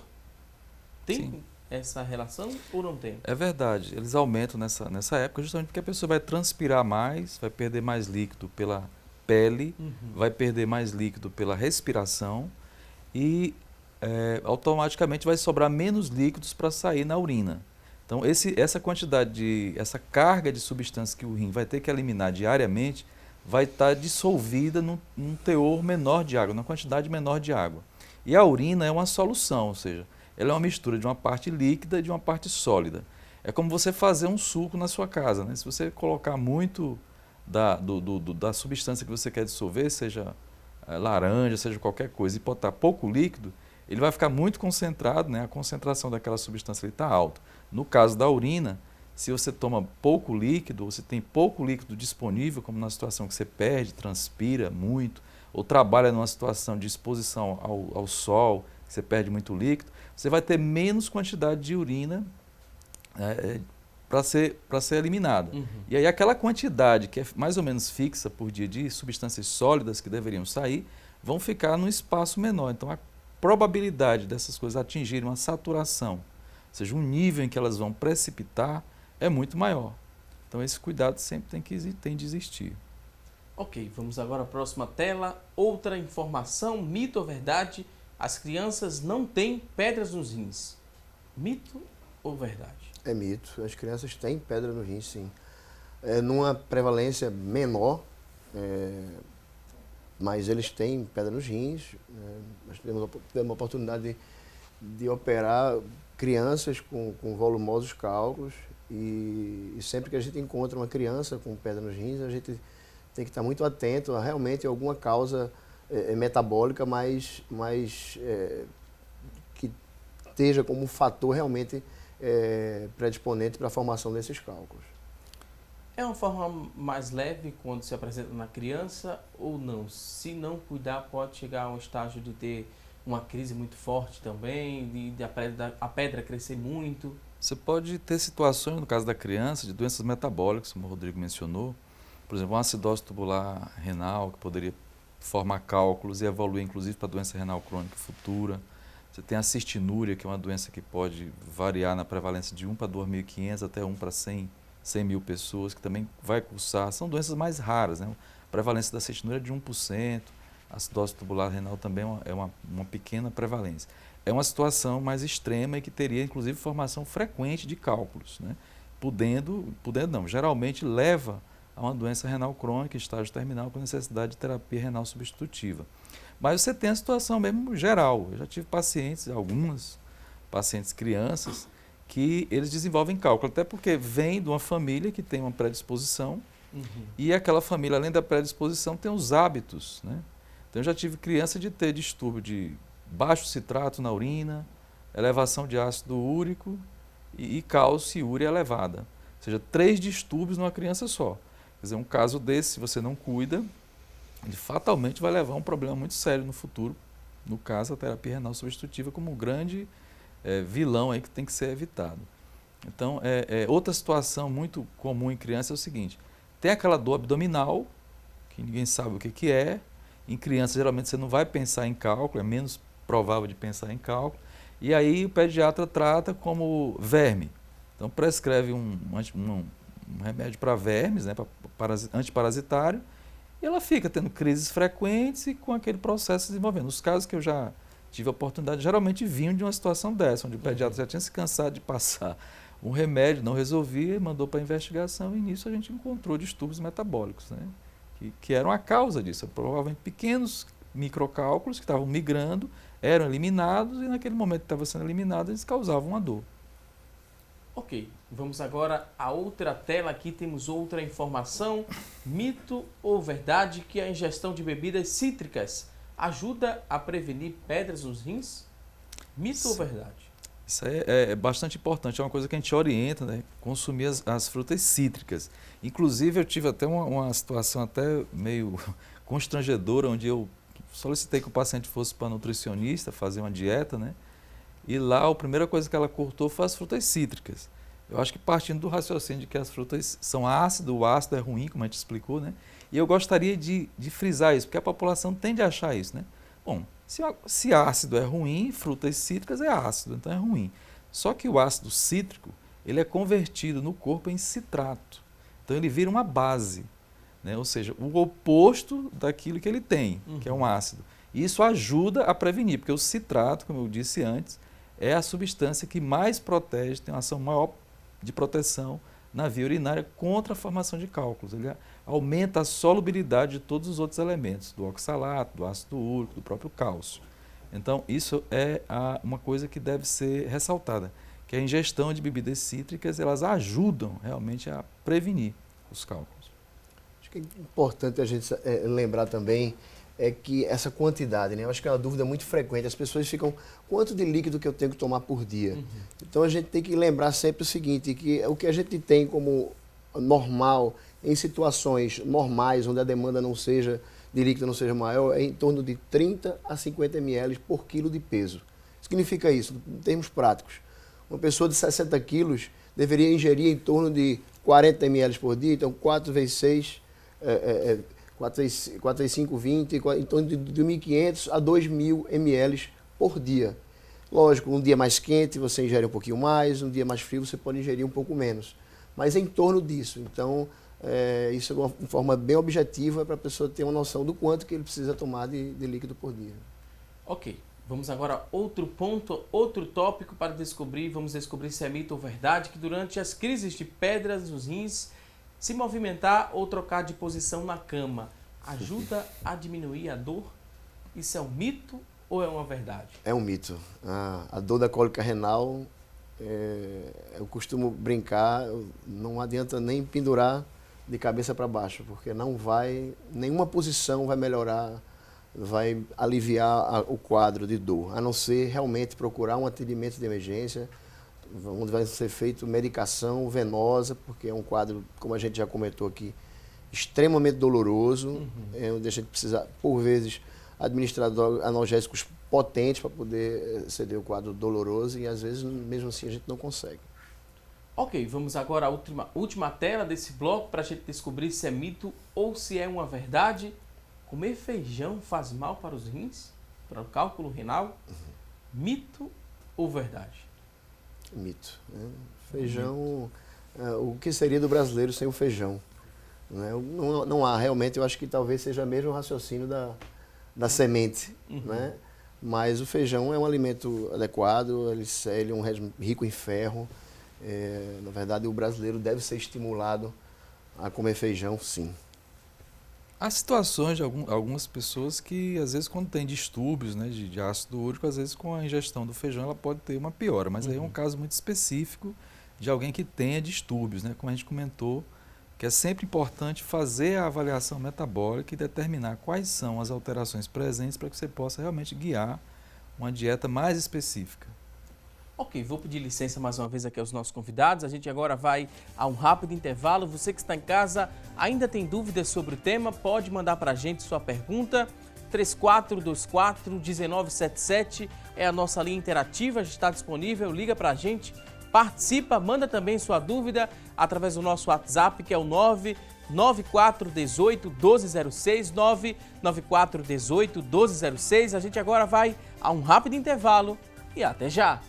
Tem essa relação ou não tem?
É verdade, eles aumentam nessa época justamente porque a pessoa vai transpirar mais, vai perder mais líquido pela pele, vai perder mais líquido pela respiração e automaticamente vai sobrar menos líquidos para sair na urina. Então, essa carga de substância que o rim vai ter que eliminar diariamente vai estar dissolvida num teor menor de água, numa quantidade menor de água. E a urina é uma solução, ou seja, ela é uma mistura de uma parte líquida e de uma parte sólida. É como você fazer um suco na sua casa, né? Se você colocar muito da substância que você quer dissolver, seja laranja, seja qualquer coisa, e botar pouco líquido, ele vai ficar muito concentrado, né? A concentração daquela substância está alta. No caso da urina, se você toma pouco líquido, você tem pouco líquido disponível, como na situação que você perde, transpira muito, ou trabalha numa situação de exposição ao sol, que você perde muito líquido, você vai ter menos quantidade de urina para ser eliminada. E aí aquela quantidade que é mais ou menos fixa por dia de substâncias sólidas que deveriam sair, vão ficar num espaço menor. Então a probabilidade dessas coisas atingirem uma saturação, ou seja, um nível em que elas vão precipitar, é muito maior. Então esse cuidado sempre tem de existir.
Ok, vamos agora à próxima tela. Outra informação, mito ou verdade? As crianças não têm pedras nos rins. Mito ou verdade?
É mito. As crianças têm pedra no rim, sim. Numa prevalência menor, mas eles têm pedra nos rins. Nós tivemos uma oportunidade de operar crianças com volumosos cálculos e sempre que a gente encontra uma criança com pedra nos rins, a gente tem que estar muito atento a realmente alguma causa metabólica, mas que esteja como um fator realmente predisponente para a formação desses cálculos.
É uma forma mais leve quando se apresenta na criança ou não? Se não cuidar, pode chegar a um estágio de ter uma crise muito forte também, de a pedra crescer muito?
Você pode ter situações, no caso da criança, de doenças metabólicas, como o Rodrigo mencionou, por exemplo, uma acidose tubular renal, que poderia formar cálculos e evoluir inclusive para doença renal crônica futura. Você tem a cistinúria, que é uma doença que pode variar na prevalência de 1 para 2.500 até 1 para 100 mil pessoas, que também vai cursar. São doenças mais raras, né? A prevalência da cistinúria é de 1%, a acidose tubular renal também é uma pequena prevalência. É uma situação mais extrema e que teria inclusive formação frequente de cálculos, né? Geralmente leva a uma doença renal crônica, estágio terminal, com necessidade de terapia renal substitutiva. Mas você tem a situação mesmo geral. Eu já tive algumas pacientes crianças, que eles desenvolvem cálculo, até porque vem de uma família que tem uma predisposição, e aquela família, além da predisposição, tem os hábitos, né? Então eu já tive criança de ter distúrbio de baixo citrato na urina, elevação de ácido úrico e calciúria elevada. Ou seja, 3 distúrbios numa criança só. Quer dizer, um caso desse, se você não cuida, ele fatalmente vai levar a um problema muito sério no futuro. No caso, a terapia renal substitutiva como um grande vilão aí que tem que ser evitado. Então, outra situação muito comum em criança é o seguinte: tem aquela dor abdominal, que ninguém sabe o que é. Em criança, geralmente, você não vai pensar em cálculo, é menos provável de pensar em cálculo. E aí o pediatra trata como verme. Então, prescreve um remédio para vermes, né, antiparasitário, e ela fica tendo crises frequentes e com aquele processo se desenvolvendo. Os casos que eu já tive a oportunidade, geralmente vinham de uma situação dessa, onde o pediatra já tinha se cansado de passar um remédio, não resolvia, e mandou para a investigação, e nisso a gente encontrou distúrbios metabólicos, né, que eram a causa disso. Provavelmente pequenos microcálculos que estavam migrando, eram eliminados, e naquele momento que estavam sendo eliminados, eles causavam uma dor.
Ok, vamos agora à outra tela. Aqui temos outra informação. Mito ou verdade que a ingestão de bebidas cítricas ajuda a prevenir pedras nos rins? Mito ou verdade?
Isso é bastante importante, é uma coisa que a gente orienta, né? Consumir as frutas cítricas. Inclusive, eu tive até uma situação até meio constrangedora, onde eu solicitei que o paciente fosse para nutricionista fazer uma dieta, né? E lá a primeira coisa que ela cortou foi as frutas cítricas. Eu acho que partindo do raciocínio de que as frutas são ácidas, o ácido é ruim, como a gente explicou, né? E eu gostaria de frisar isso, porque a população tende a achar isso, né? Bom, se ácido é ruim, frutas cítricas é ácido, então é ruim. Só que o ácido cítrico, ele é convertido no corpo em citrato. Então ele vira uma base, né? Ou seja, o oposto daquilo que ele tem, que é um ácido. E isso ajuda a prevenir, porque o citrato, como eu disse antes, é a substância que mais protege, tem uma ação maior de proteção na via urinária contra a formação de cálculos. Ele aumenta a solubilidade de todos os outros elementos, do oxalato, do ácido úrico, do próprio cálcio. Então, isso é uma coisa que deve ser ressaltada, que a ingestão de bebidas cítricas, elas ajudam realmente a prevenir os cálculos.
Acho que é importante a gente lembrar também que essa quantidade, né? Eu acho que é uma dúvida muito frequente. As pessoas ficam, quanto de líquido que eu tenho que tomar por dia? Então a gente tem que lembrar sempre o seguinte, que o que a gente tem como normal, em situações normais, onde a demanda de líquido não seja maior, é em torno de 30 a 50 ml por quilo de peso. Significa isso, em termos práticos. Uma pessoa de 60 quilos deveria ingerir em torno de 40 ml por dia, então 4 vezes 6... 4 vezes 5, 20, em torno de 1.500 a 2.000 ml por dia. Lógico, um dia mais quente você ingere um pouquinho mais, um dia mais frio você pode ingerir um pouco menos. Mas em torno disso. Então, isso é uma forma bem objetiva para a pessoa ter uma noção do quanto que ele precisa tomar de líquido por dia.
Ok, vamos agora a outro ponto, outro tópico para descobrir, vamos descobrir se é mito ou verdade, que durante as crises de pedras nos rins, se movimentar ou trocar de posição na cama ajuda a diminuir a dor? Isso é um mito ou é uma verdade?
É um mito. A dor da cólica renal, eu costumo brincar, não adianta nem pendurar de cabeça para baixo, porque nenhuma posição vai melhorar, vai aliviar o quadro de dor, a não ser realmente procurar um atendimento de emergência, onde vai ser feita medicação venosa, porque é um quadro, como a gente já comentou aqui, extremamente doloroso, onde a gente precisa, por vezes, administrar analgésicos potentes para poder ceder o quadro doloroso e, às vezes, mesmo assim, a gente não consegue.
Ok, vamos agora à última tela desse bloco para a gente descobrir se é mito ou se é uma verdade. Comer feijão faz mal para os rins? Para o cálculo renal? Mito ou verdade?
Mito. Né? Feijão, o que seria do brasileiro sem o feijão? Né? Não há, realmente, eu acho que talvez seja mesmo o raciocínio da semente. Né? Mas o feijão é um alimento adequado, ele é um regime rico em ferro. Na verdade, o brasileiro deve ser estimulado a comer feijão, sim.
Há situações de algumas pessoas que, às vezes, quando tem distúrbios, né, de ácido úrico, às vezes com a ingestão do feijão ela pode ter uma piora, mas aí é um caso muito específico de alguém que tenha distúrbios, né, como a gente comentou, que é sempre importante fazer a avaliação metabólica e determinar quais são as alterações presentes para que você possa realmente guiar uma dieta mais específica.
Ok, vou pedir licença mais uma vez aqui aos nossos convidados. A gente agora vai a um rápido intervalo. Você que está em casa ainda tem dúvidas sobre o tema, pode mandar para a gente sua pergunta. 3424-1977 é a nossa linha interativa, já está disponível. Liga para a gente, participa, manda também sua dúvida através do nosso WhatsApp, que é o 99418-1206, 99418-1206. A gente agora vai a um rápido intervalo e até já!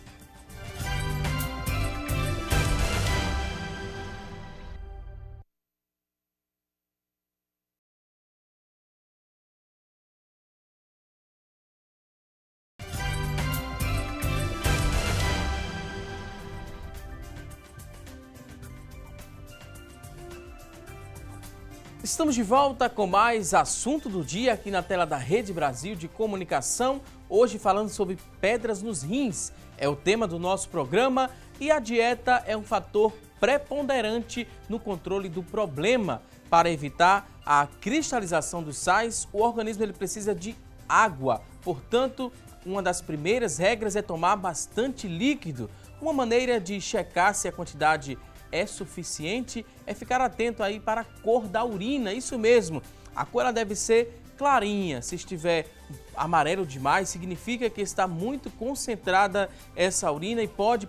Estamos de volta com mais assunto do dia aqui na tela da Rede Brasil de Comunicação. Hoje falando sobre pedras nos rins. É o tema do nosso programa e a dieta é um fator preponderante no controle do problema. Para evitar a cristalização dos sais, o organismo ele precisa de água. Portanto, uma das primeiras regras é tomar bastante líquido. Uma maneira de checar se a quantidade é suficiente é ficar atento aí para a cor da urina, isso mesmo. A cor ela deve ser clarinha, se estiver amarelo demais significa que está muito concentrada essa urina e pode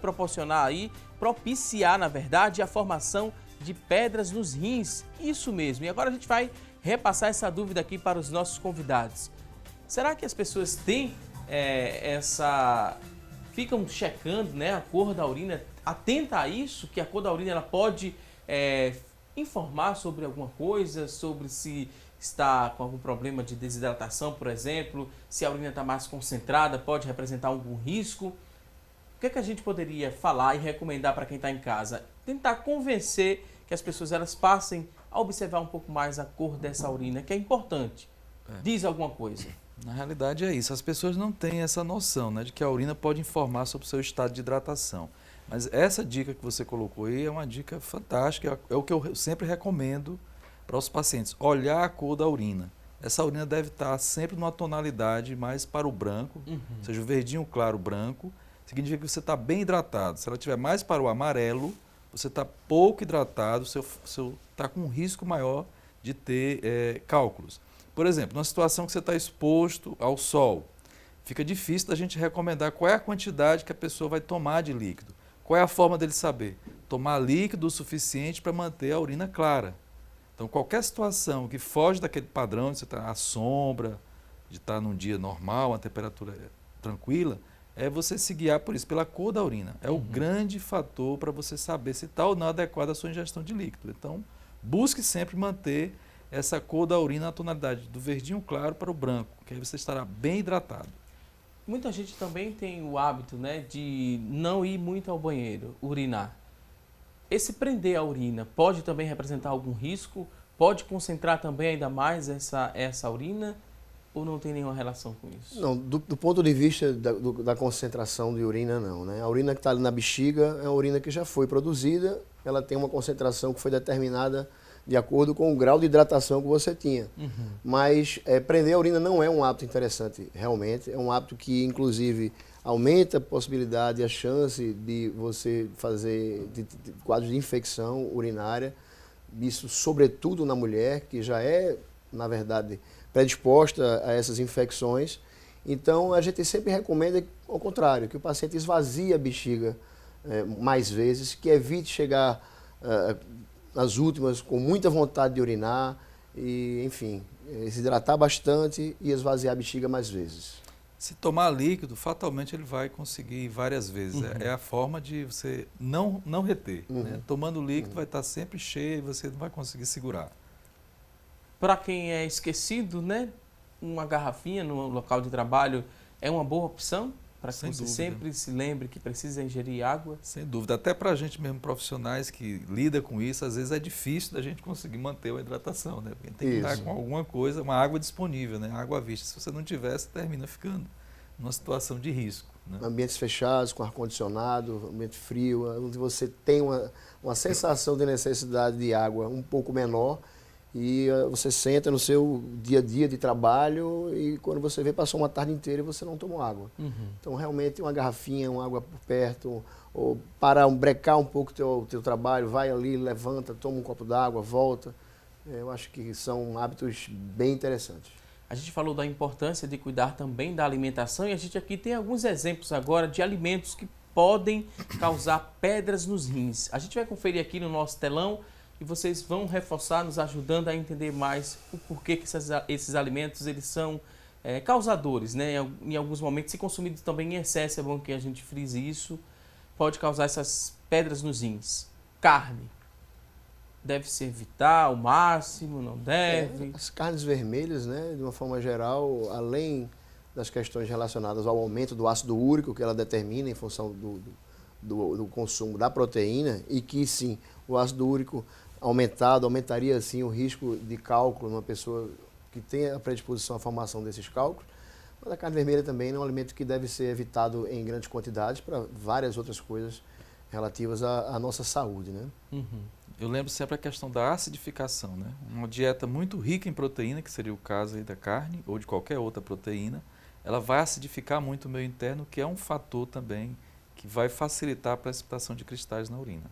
propiciar na verdade a formação de pedras nos rins, isso mesmo. E agora a gente vai repassar essa dúvida aqui para os nossos convidados. Será que as pessoas têm ficam checando, né, a cor da urina? Atenta a isso, que a cor da urina ela pode informar sobre alguma coisa, sobre se está com algum problema de desidratação, por exemplo, se a urina está mais concentrada, pode representar algum risco. O que é que a gente poderia falar e recomendar para quem está em casa? Tentar convencer que as pessoas elas passem a observar um pouco mais a cor dessa urina, que é importante. Diz alguma coisa.
Na realidade é isso, as pessoas não têm essa noção, né, de que a urina pode informar sobre o seu estado de hidratação. Mas essa dica que você colocou aí é uma dica fantástica, é o que eu sempre recomendo para os pacientes, olhar a cor da urina. Essa urina deve estar sempre numa tonalidade mais para o branco, ou seja, o verdinho claro branco, significa que você está bem hidratado. Se ela estiver mais para o amarelo, você está pouco hidratado, você está com um risco maior de ter cálculos. Por exemplo, numa situação que você está exposto ao sol, fica difícil da gente recomendar qual é a quantidade que a pessoa vai tomar de líquido. Qual é a forma dele saber? Tomar líquido o suficiente para manter a urina clara. Então, qualquer situação que foge daquele padrão de você estar à sombra, de estar num dia normal, a temperatura tranquila, é você se guiar por isso, pela cor da urina. É o grande fator para você saber se está ou não adequada a sua ingestão de líquido. Então, busque sempre manter essa cor da urina na tonalidade do verdinho claro para o branco, que aí você estará bem hidratado.
Muita gente também tem o hábito, né, de não ir muito ao banheiro, urinar. Esse prender a urina pode também representar algum risco? Pode concentrar também ainda mais essa urina? Ou não tem nenhuma relação com isso?
Não, do ponto de vista da concentração de urina, não, né? A urina que está ali na bexiga é uma urina que já foi produzida, ela tem uma concentração que foi determinada de acordo com o grau de hidratação que você tinha. Mas prender a urina não é um hábito interessante, realmente. É um hábito que, inclusive, aumenta a possibilidade, a chance de você fazer quadros de infecção urinária. Isso, sobretudo na mulher, que já é, na verdade, predisposta a essas infecções. Então, a gente sempre recomenda, ao contrário, que o paciente esvazie a bexiga mais vezes, que evite chegar nas últimas com muita vontade de urinar e, enfim, se hidratar bastante e esvaziar a bexiga mais vezes.
Se tomar líquido, fatalmente ele vai conseguir várias vezes. É a forma de você não reter. Né? Tomando líquido vai estar sempre cheio e você não vai conseguir segurar.
Para quem é esquecido, né, uma garrafinha no local de trabalho é uma boa opção? Para que você sempre se lembre que precisa ingerir água?
Sem dúvida. Até para a gente mesmo, profissionais que lida com isso, às vezes é difícil da gente conseguir manter a hidratação, né? Porque tem que estar com alguma coisa, uma água disponível, né? Água à vista. Se você não tiver, você termina ficando numa situação de risco. Né?
Ambientes fechados, com ar-condicionado, ambiente frio, onde você tem uma sensação de necessidade de água um pouco menor, e você senta no seu dia a dia de trabalho e quando você vê, passou uma tarde inteira e você não tomou água. Então, realmente, uma garrafinha, uma água por perto, ou para brecar um pouco o teu trabalho, vai ali, levanta, toma um copo d'água, volta. Eu acho que são hábitos bem interessantes.
A gente falou da importância de cuidar também da alimentação e a gente aqui tem alguns exemplos agora de alimentos que podem causar pedras nos rins. A gente vai conferir aqui no nosso telão e vocês vão reforçar, nos ajudando a entender mais o porquê que esses alimentos eles são causadores, né? Em alguns momentos, se consumidos também em excesso, é bom que a gente frise isso, pode causar essas pedras nos rins. Carne. Deve se evitar ao máximo, não deve?
As carnes vermelhas, né, de uma forma geral, além das questões relacionadas ao aumento do ácido úrico que ela determina em função do consumo da proteína, e que sim, o ácido úrico aumentaria sim o risco de cálculo numa pessoa que tem a predisposição à formação desses cálculos. Mas a carne vermelha também é um alimento que deve ser evitado em grandes quantidades para várias outras coisas relativas à nossa saúde, né?
Eu lembro sempre a questão da acidificação, né? Uma dieta muito rica em proteína, que seria o caso aí da carne ou de qualquer outra proteína, ela vai acidificar muito o meio interno, que é um fator também que vai facilitar a precipitação de cristais na urina.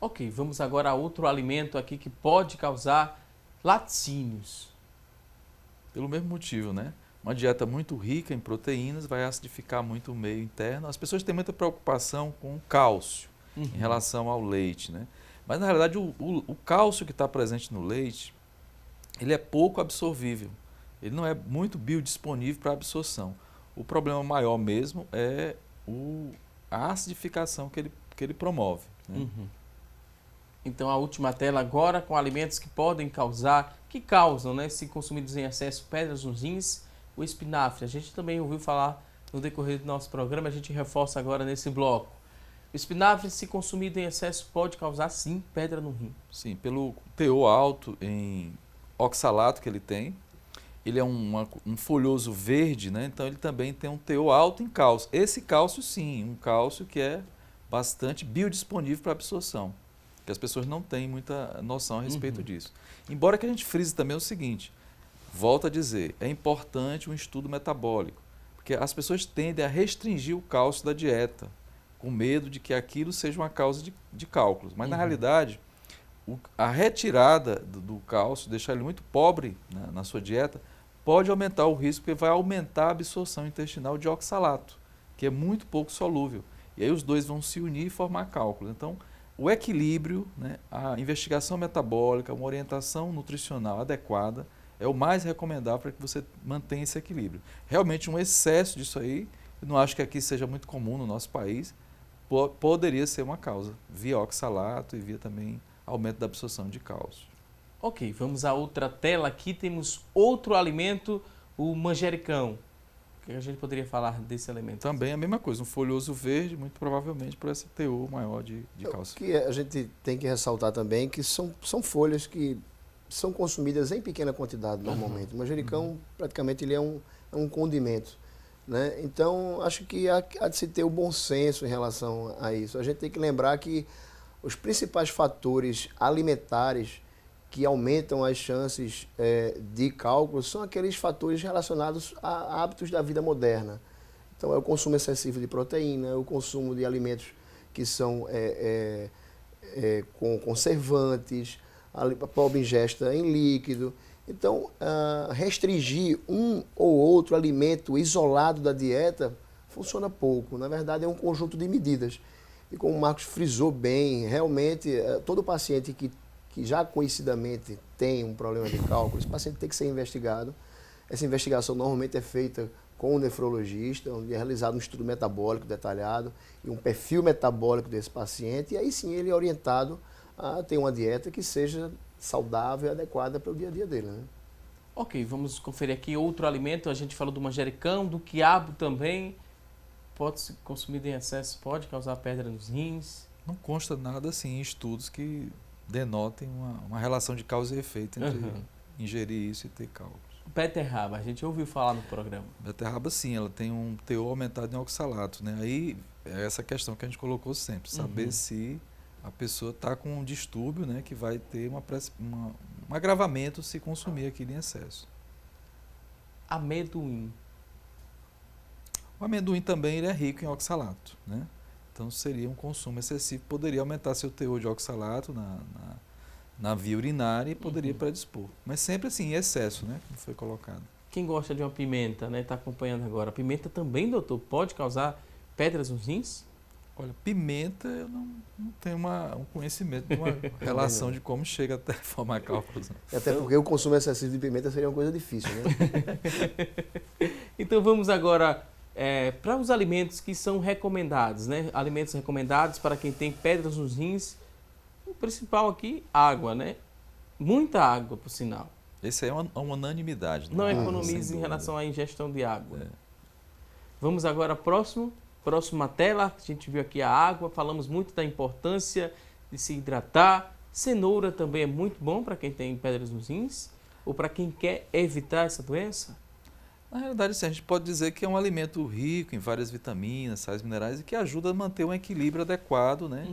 Ok, vamos agora a outro alimento aqui que pode causar laticínios.
Pelo mesmo motivo, né? Uma dieta muito rica em proteínas vai acidificar muito o meio interno. As pessoas têm muita preocupação com o cálcio em relação ao leite, né? Mas, na realidade, o cálcio que está presente no leite, ele é pouco absorvível. Ele não é muito biodisponível para absorção. O problema maior mesmo é a acidificação que ele promove. Né?
Então a última tela agora com alimentos que podem causar, que causam, né, se consumidos em excesso, pedras nos rins, o espinafre. A gente também ouviu falar no decorrer do nosso programa, a gente reforça agora nesse bloco. O espinafre, se consumido em excesso, pode causar sim pedra no rim.
Sim, pelo teor alto em oxalato que ele tem. Ele é um folhoso verde, né? Então ele também tem um teor alto em cálcio. Esse cálcio sim, um cálcio que é bastante biodisponível para absorção, que as pessoas não têm muita noção a respeito disso. Embora que a gente frise também o seguinte, volto a dizer, é importante um estudo metabólico, porque as pessoas tendem a restringir o cálcio da dieta, com medo de que aquilo seja uma causa de cálculos. Mas na realidade, a retirada do cálcio, deixar ele muito pobre na sua dieta, pode aumentar o risco, porque vai aumentar a absorção intestinal de oxalato, que é muito pouco solúvel. E aí os dois vão se unir e formar cálculos. Então, o equilíbrio, né, a investigação metabólica, uma orientação nutricional adequada é o mais recomendável para que você mantenha esse equilíbrio. Realmente um excesso disso aí, eu não acho que aqui seja muito comum no nosso país, poderia ser uma causa, via oxalato e via também aumento da absorção de cálcio.
Ok, vamos a outra tela. Aqui temos outro alimento, o manjericão. O que a gente poderia falar desse alimento?
Também a mesma coisa, um folhoso verde, muito provavelmente por esse teor maior de cálcio.
O que a gente tem que ressaltar também que são folhas que são consumidas em pequena quantidade normalmente. O manjericão, praticamente, ele é um condimento, né? Então, acho que há de se ter o bom senso em relação a isso. A gente tem que lembrar que os principais fatores alimentares que aumentam as chances de cálculo são aqueles fatores relacionados a hábitos da vida moderna. Então, é o consumo excessivo de proteína, o consumo de alimentos que são com conservantes, a pobre ingesta em líquido. Então, restringir um ou outro alimento isolado da dieta funciona pouco. Na verdade, é um conjunto de medidas. E como o Marcos frisou bem, realmente, todo paciente que já conhecidamente tem um problema de cálculo, esse paciente tem que ser investigado. Essa investigação normalmente é feita com um nefrologista, onde é realizado um estudo metabólico detalhado e um perfil metabólico desse paciente, e aí sim ele é orientado a ter uma dieta que seja saudável e adequada para o dia a dia dele, né?
Ok, vamos conferir aqui outro alimento. A gente falou do manjericão, do quiabo também. Pode ser consumido em excesso, pode causar pedra nos rins.
Não consta nada assim em estudos que denotem uma relação de causa e efeito entre ingerir isso e ter cálculos.
Beterraba, a gente ouviu falar no programa.
Beterraba sim, ela tem um teor aumentado em oxalato, né? Aí é essa questão que a gente colocou sempre, saber se a pessoa está com um distúrbio, né, que vai ter um agravamento se consumir aquilo em excesso.
Amendoim.
O amendoim também ele é rico em oxalato, né? Então seria um consumo excessivo, poderia aumentar seu teor de oxalato na via urinária e poderia predispor. Mas sempre assim, em excesso, né? Como foi colocado.
Quem gosta de uma pimenta, né? Está acompanhando agora. A pimenta também, doutor, pode causar pedras nos rins?
Olha, pimenta eu não tenho um conhecimento de uma relação de como chega até formar cálculos.
Até porque o consumo excessivo de pimenta seria uma coisa difícil, né?
Então vamos agora para os alimentos que são recomendados, né? Alimentos recomendados para quem tem pedras nos rins. O principal aqui, água, né? Muita água, por sinal.
Esse é uma unanimidade.
Não economize em relação à ingestão de água. Vamos agora próxima tela. A gente viu aqui a água, falamos muito da importância de se hidratar. Cenoura também é muito bom para quem tem pedras nos rins ou para quem quer evitar essa doença?
Na realidade, sim, a gente pode dizer que é um alimento rico em várias vitaminas, sais minerais e que ajuda a manter um equilíbrio adequado, né?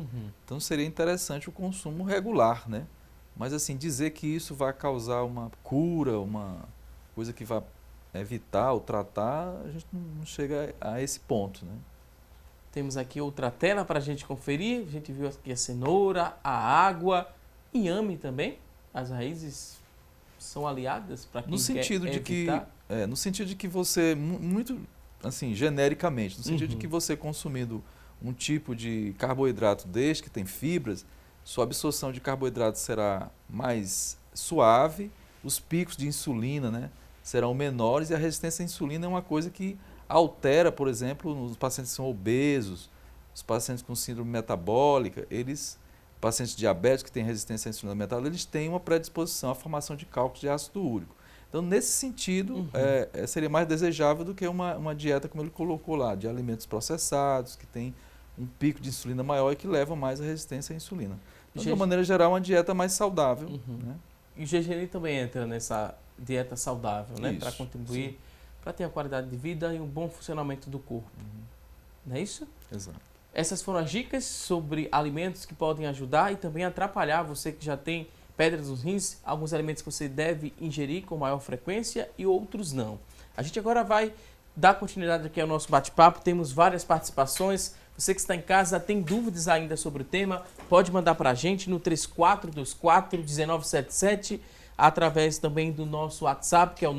Então seria interessante o consumo regular, né? Mas assim, dizer que isso vai causar uma cura, uma coisa que vai evitar ou tratar, a gente não chega a esse ponto, né?
Temos aqui outra tela para a gente conferir. A gente viu aqui a cenoura, a água, inhame também. As raízes são aliadas para quem quer evitar.
No sentido de que você, muito assim, genericamente, no sentido de que você consumindo um tipo de carboidrato deste, que tem fibras, sua absorção de carboidrato será mais suave, os picos de insulina, né, serão menores e a resistência à insulina é uma coisa que altera, por exemplo, nos pacientes que são obesos, os pacientes com síndrome metabólica, eles pacientes diabéticos que têm resistência à insulina aumentada, eles têm uma predisposição à formação de cálculos de ácido úrico. Então, nesse sentido, seria mais desejável do que uma dieta, como ele colocou lá, de alimentos processados, que tem um pico de insulina maior e que levam mais à resistência à insulina. Então, de uma maneira geral, uma dieta mais saudável. Né?
E o gergelim também entra nessa dieta saudável, né?
Isso,
Para contribuir, para ter a qualidade de vida e um bom funcionamento do corpo. Não é isso?
Exato.
Essas foram as dicas sobre alimentos que podem ajudar e também atrapalhar você que já tem pedras nos rins, alguns alimentos que você deve ingerir com maior frequência e outros não. A gente agora vai dar continuidade aqui ao nosso bate-papo, temos várias participações. Você que está em casa tem dúvidas ainda sobre o tema, pode mandar para a gente no 3424-1977, através também do nosso WhatsApp, que é o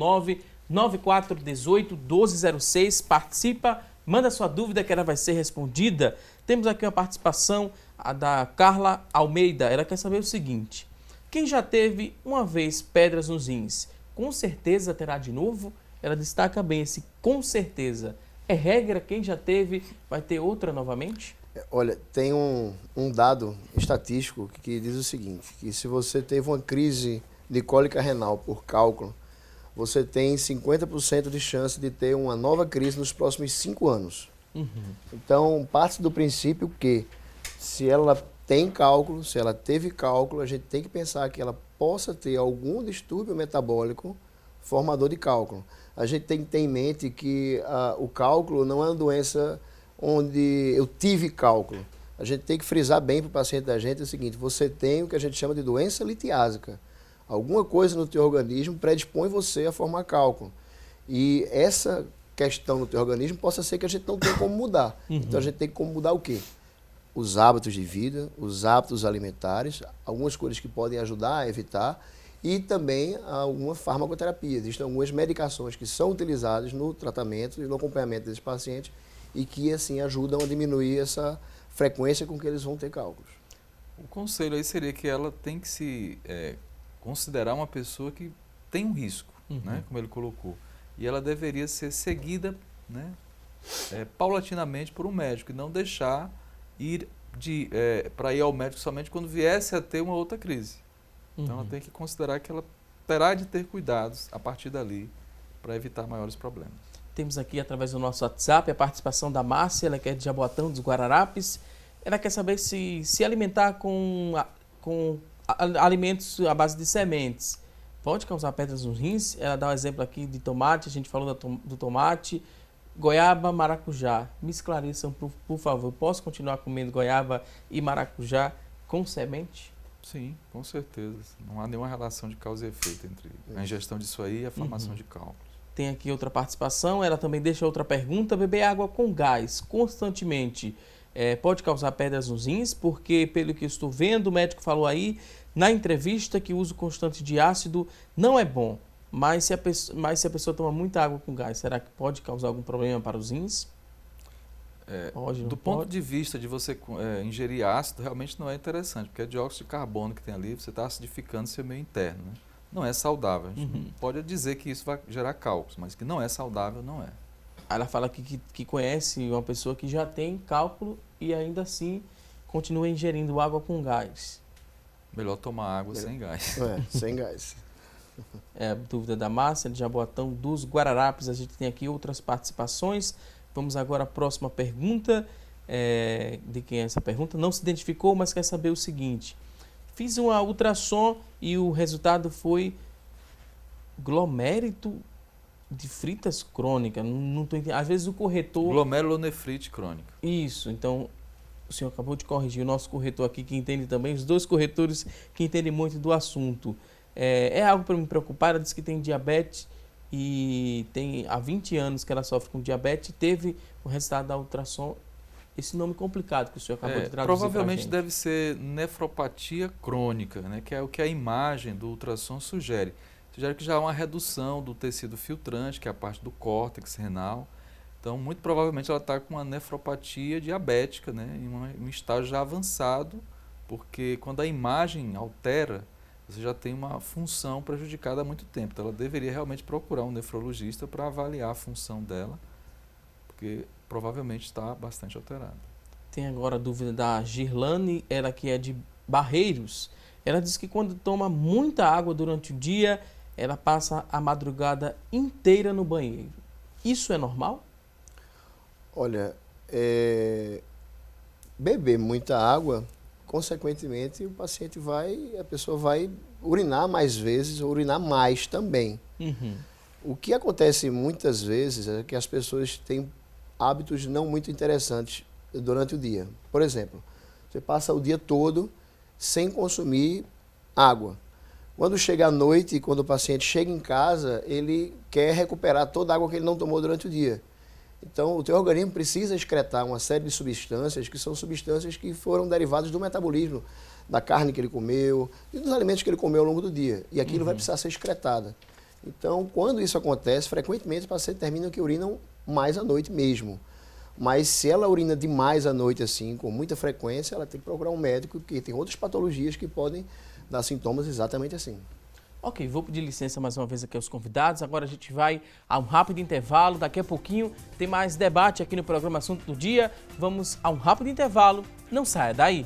99418-1206. Participa, manda sua dúvida que ela vai ser respondida. Temos aqui uma participação da Carla Almeida. Ela quer saber o seguinte: quem já teve uma vez pedras nos rins, com certeza terá de novo? Ela destaca bem esse com certeza. É regra, quem já teve vai ter outra novamente?
Olha, tem um dado estatístico que diz o seguinte, que se você teve uma crise de cólica renal por cálculo, você tem 50% de chance de ter uma nova crise nos próximos 5 anos. Então, parte do princípio que se ela tem cálculo, se ela teve cálculo, a gente tem que pensar que ela possa ter algum distúrbio metabólico formador de cálculo. A gente tem que ter em mente que o cálculo não é uma doença onde eu tive cálculo. A gente tem que frisar bem para o paciente da gente o seguinte: você tem o que a gente chama de doença litiásica. Alguma coisa no teu organismo predispõe você a formar cálculo. E essa questão no teu organismo possa ser que a gente não tenha como mudar. Então a gente tem como mudar o quê? Os hábitos de vida, os hábitos alimentares, algumas coisas que podem ajudar a evitar, e também alguma farmacoterapia. Existem algumas medicações que são utilizadas no tratamento e no acompanhamento desses pacientes e que assim ajudam a diminuir essa frequência com que eles vão ter cálculos.
O conselho aí seria que ela tem que se considerar uma pessoa que tem um risco, né, como ele colocou. E ela deveria ser seguida, né, paulatinamente por um médico e não deixar para ir ao médico somente quando viesse a ter uma outra crise. Então ela tem que considerar que ela terá de ter cuidados a partir dali para evitar maiores problemas.
Temos aqui através do nosso WhatsApp a participação da Márcia, ela que é de Jaboatão dos Guararapes. Ela quer saber se alimentar com alimentos à base de sementes pode causar pedras nos rins. Ela dá um exemplo aqui de tomate, a gente falou do tomate, goiaba, maracujá. Me esclareçam, por favor, posso continuar comendo goiaba e maracujá com semente?
Sim, com certeza. Não há nenhuma relação de causa e efeito entre a ingestão disso aí e a formação de cálculos.
Tem aqui outra participação, ela também deixa outra pergunta: beber água com gás constantemente pode causar pedras nos rins? Porque, pelo que eu estou vendo, o médico falou aí na entrevista que o uso constante de ácido não é bom. Mas se a pessoa toma muita água com gás, será que pode causar algum problema para os rins?
Do ponto de vista de você ingerir ácido, realmente não é interessante, porque é dióxido de carbono que tem ali, você está acidificando seu meio interno. Né? Não é saudável. A gente pode dizer que isso vai gerar cálculos, mas que não é saudável, não é.
Ela fala que conhece uma pessoa que já tem cálculo e ainda assim continua ingerindo água com gás.
Melhor tomar água sem gás.
Sem gás.
Dúvida da Márcia, de Jaboatão dos Guararapes. A gente tem aqui outras participações. Vamos agora à próxima pergunta. De quem é essa pergunta? Não se identificou, mas quer saber o seguinte: fiz uma ultrassom e o resultado foi glomérito de fritas crônica. Não tô entendendo. Às vezes o corretor...
Glomerulonefrite crônica.
Isso, então o senhor acabou de corrigir o nosso corretor aqui, que entende também, os dois corretores que entendem muito do assunto. É algo para me preocupar. Ela disse que tem diabetes e tem há 20 anos que ela sofre com diabetes, teve o resultado da ultrassom, esse nome complicado que o senhor acabou de traduzir.
Provavelmente deve ser nefropatia crônica, né, que é o que a imagem do ultrassom sugere. Sugere que já há uma redução do tecido filtrante, que é a parte do córtex renal. Então, muito provavelmente ela está com uma nefropatia diabética, né, em um estágio já avançado, porque quando a imagem altera, você já tem uma função prejudicada há muito tempo. Então, ela deveria realmente procurar um nefrologista para avaliar a função dela, porque provavelmente está bastante alterada.
Tem agora a dúvida da Girlane, ela que é de Barreiros. Ela diz que quando toma muita água durante o dia, ela passa a madrugada inteira no banheiro. Isso é normal?
Olha, beber muita água, consequentemente, a pessoa vai urinar mais vezes, ou urinar mais também. O que acontece muitas vezes é que as pessoas têm hábitos não muito interessantes durante o dia. Por exemplo, você passa o dia todo sem consumir água. Quando chega à noite, quando o paciente chega em casa, ele quer recuperar toda a água que ele não tomou durante o dia. Então, o teu organismo precisa excretar uma série de substâncias que são substâncias que foram derivadas do metabolismo, da carne que ele comeu e dos alimentos que ele comeu ao longo do dia. E aquilo vai precisar ser excretada. Então, quando isso acontece, frequentemente os pacientes terminam que urinam mais à noite mesmo. Mas se ela urina demais à noite, assim, com muita frequência, ela tem que procurar um médico, porque tem outras patologias que podem dar sintomas exatamente assim.
Ok, vou pedir licença mais uma vez aqui aos convidados. Agora a gente vai a um rápido intervalo. Daqui a pouquinho tem mais debate aqui no programa Assunto do Dia. Vamos a um rápido intervalo. Não saia daí.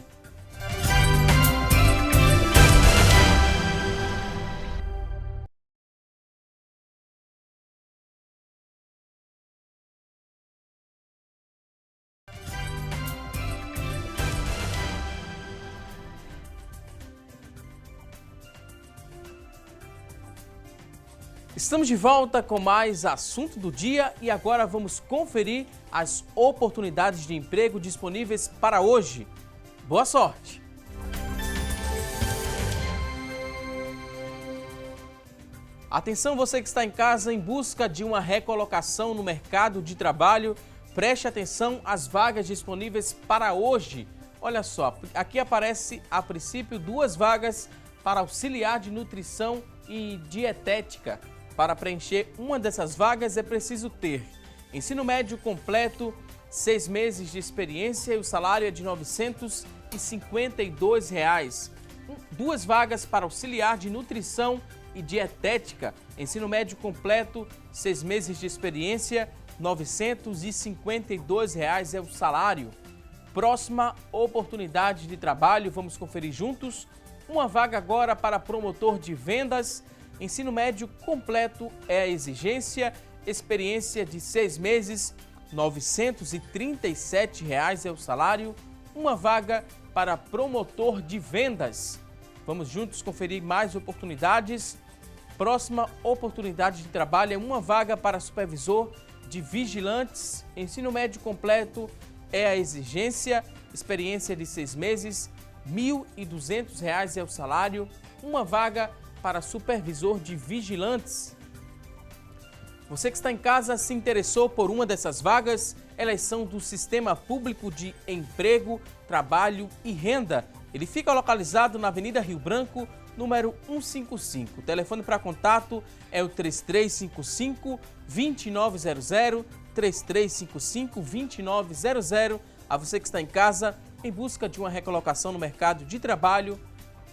Estamos de volta com mais Assunto do Dia e agora vamos conferir as oportunidades de emprego disponíveis para hoje. Boa sorte! Atenção, você que está em casa em busca de uma recolocação no mercado de trabalho, preste atenção às vagas disponíveis para hoje. Olha só, aqui aparece a princípio 2 vagas para auxiliar de nutrição e dietética. Para preencher uma dessas vagas é preciso ter ensino médio completo, 6 meses de experiência e o salário é de R$ 952. 2 vagas para auxiliar de nutrição e dietética, ensino médio completo, 6 meses de experiência, R$ 952 é o salário. Próxima oportunidade de trabalho, vamos conferir juntos. Uma vaga agora para promotor de vendas. Ensino médio completo é a exigência, experiência de 6 meses, R$ 937 é o salário. Uma vaga para promotor de vendas. Vamos juntos conferir mais oportunidades. Próxima oportunidade de trabalho é uma vaga para supervisor de vigilantes. Ensino médio completo é a exigência, experiência de 6 meses, R$ 1.200 é o salário. Uma vaga para supervisor de vigilantes. Você que está em casa se interessou por uma dessas vagas, elas são do Sistema Público de Emprego, Trabalho e Renda. Ele fica localizado na Avenida Rio Branco, número 155. O telefone para contato é o 3355-2900, 3355-2900. A você que está em casa em busca de uma recolocação no mercado de trabalho,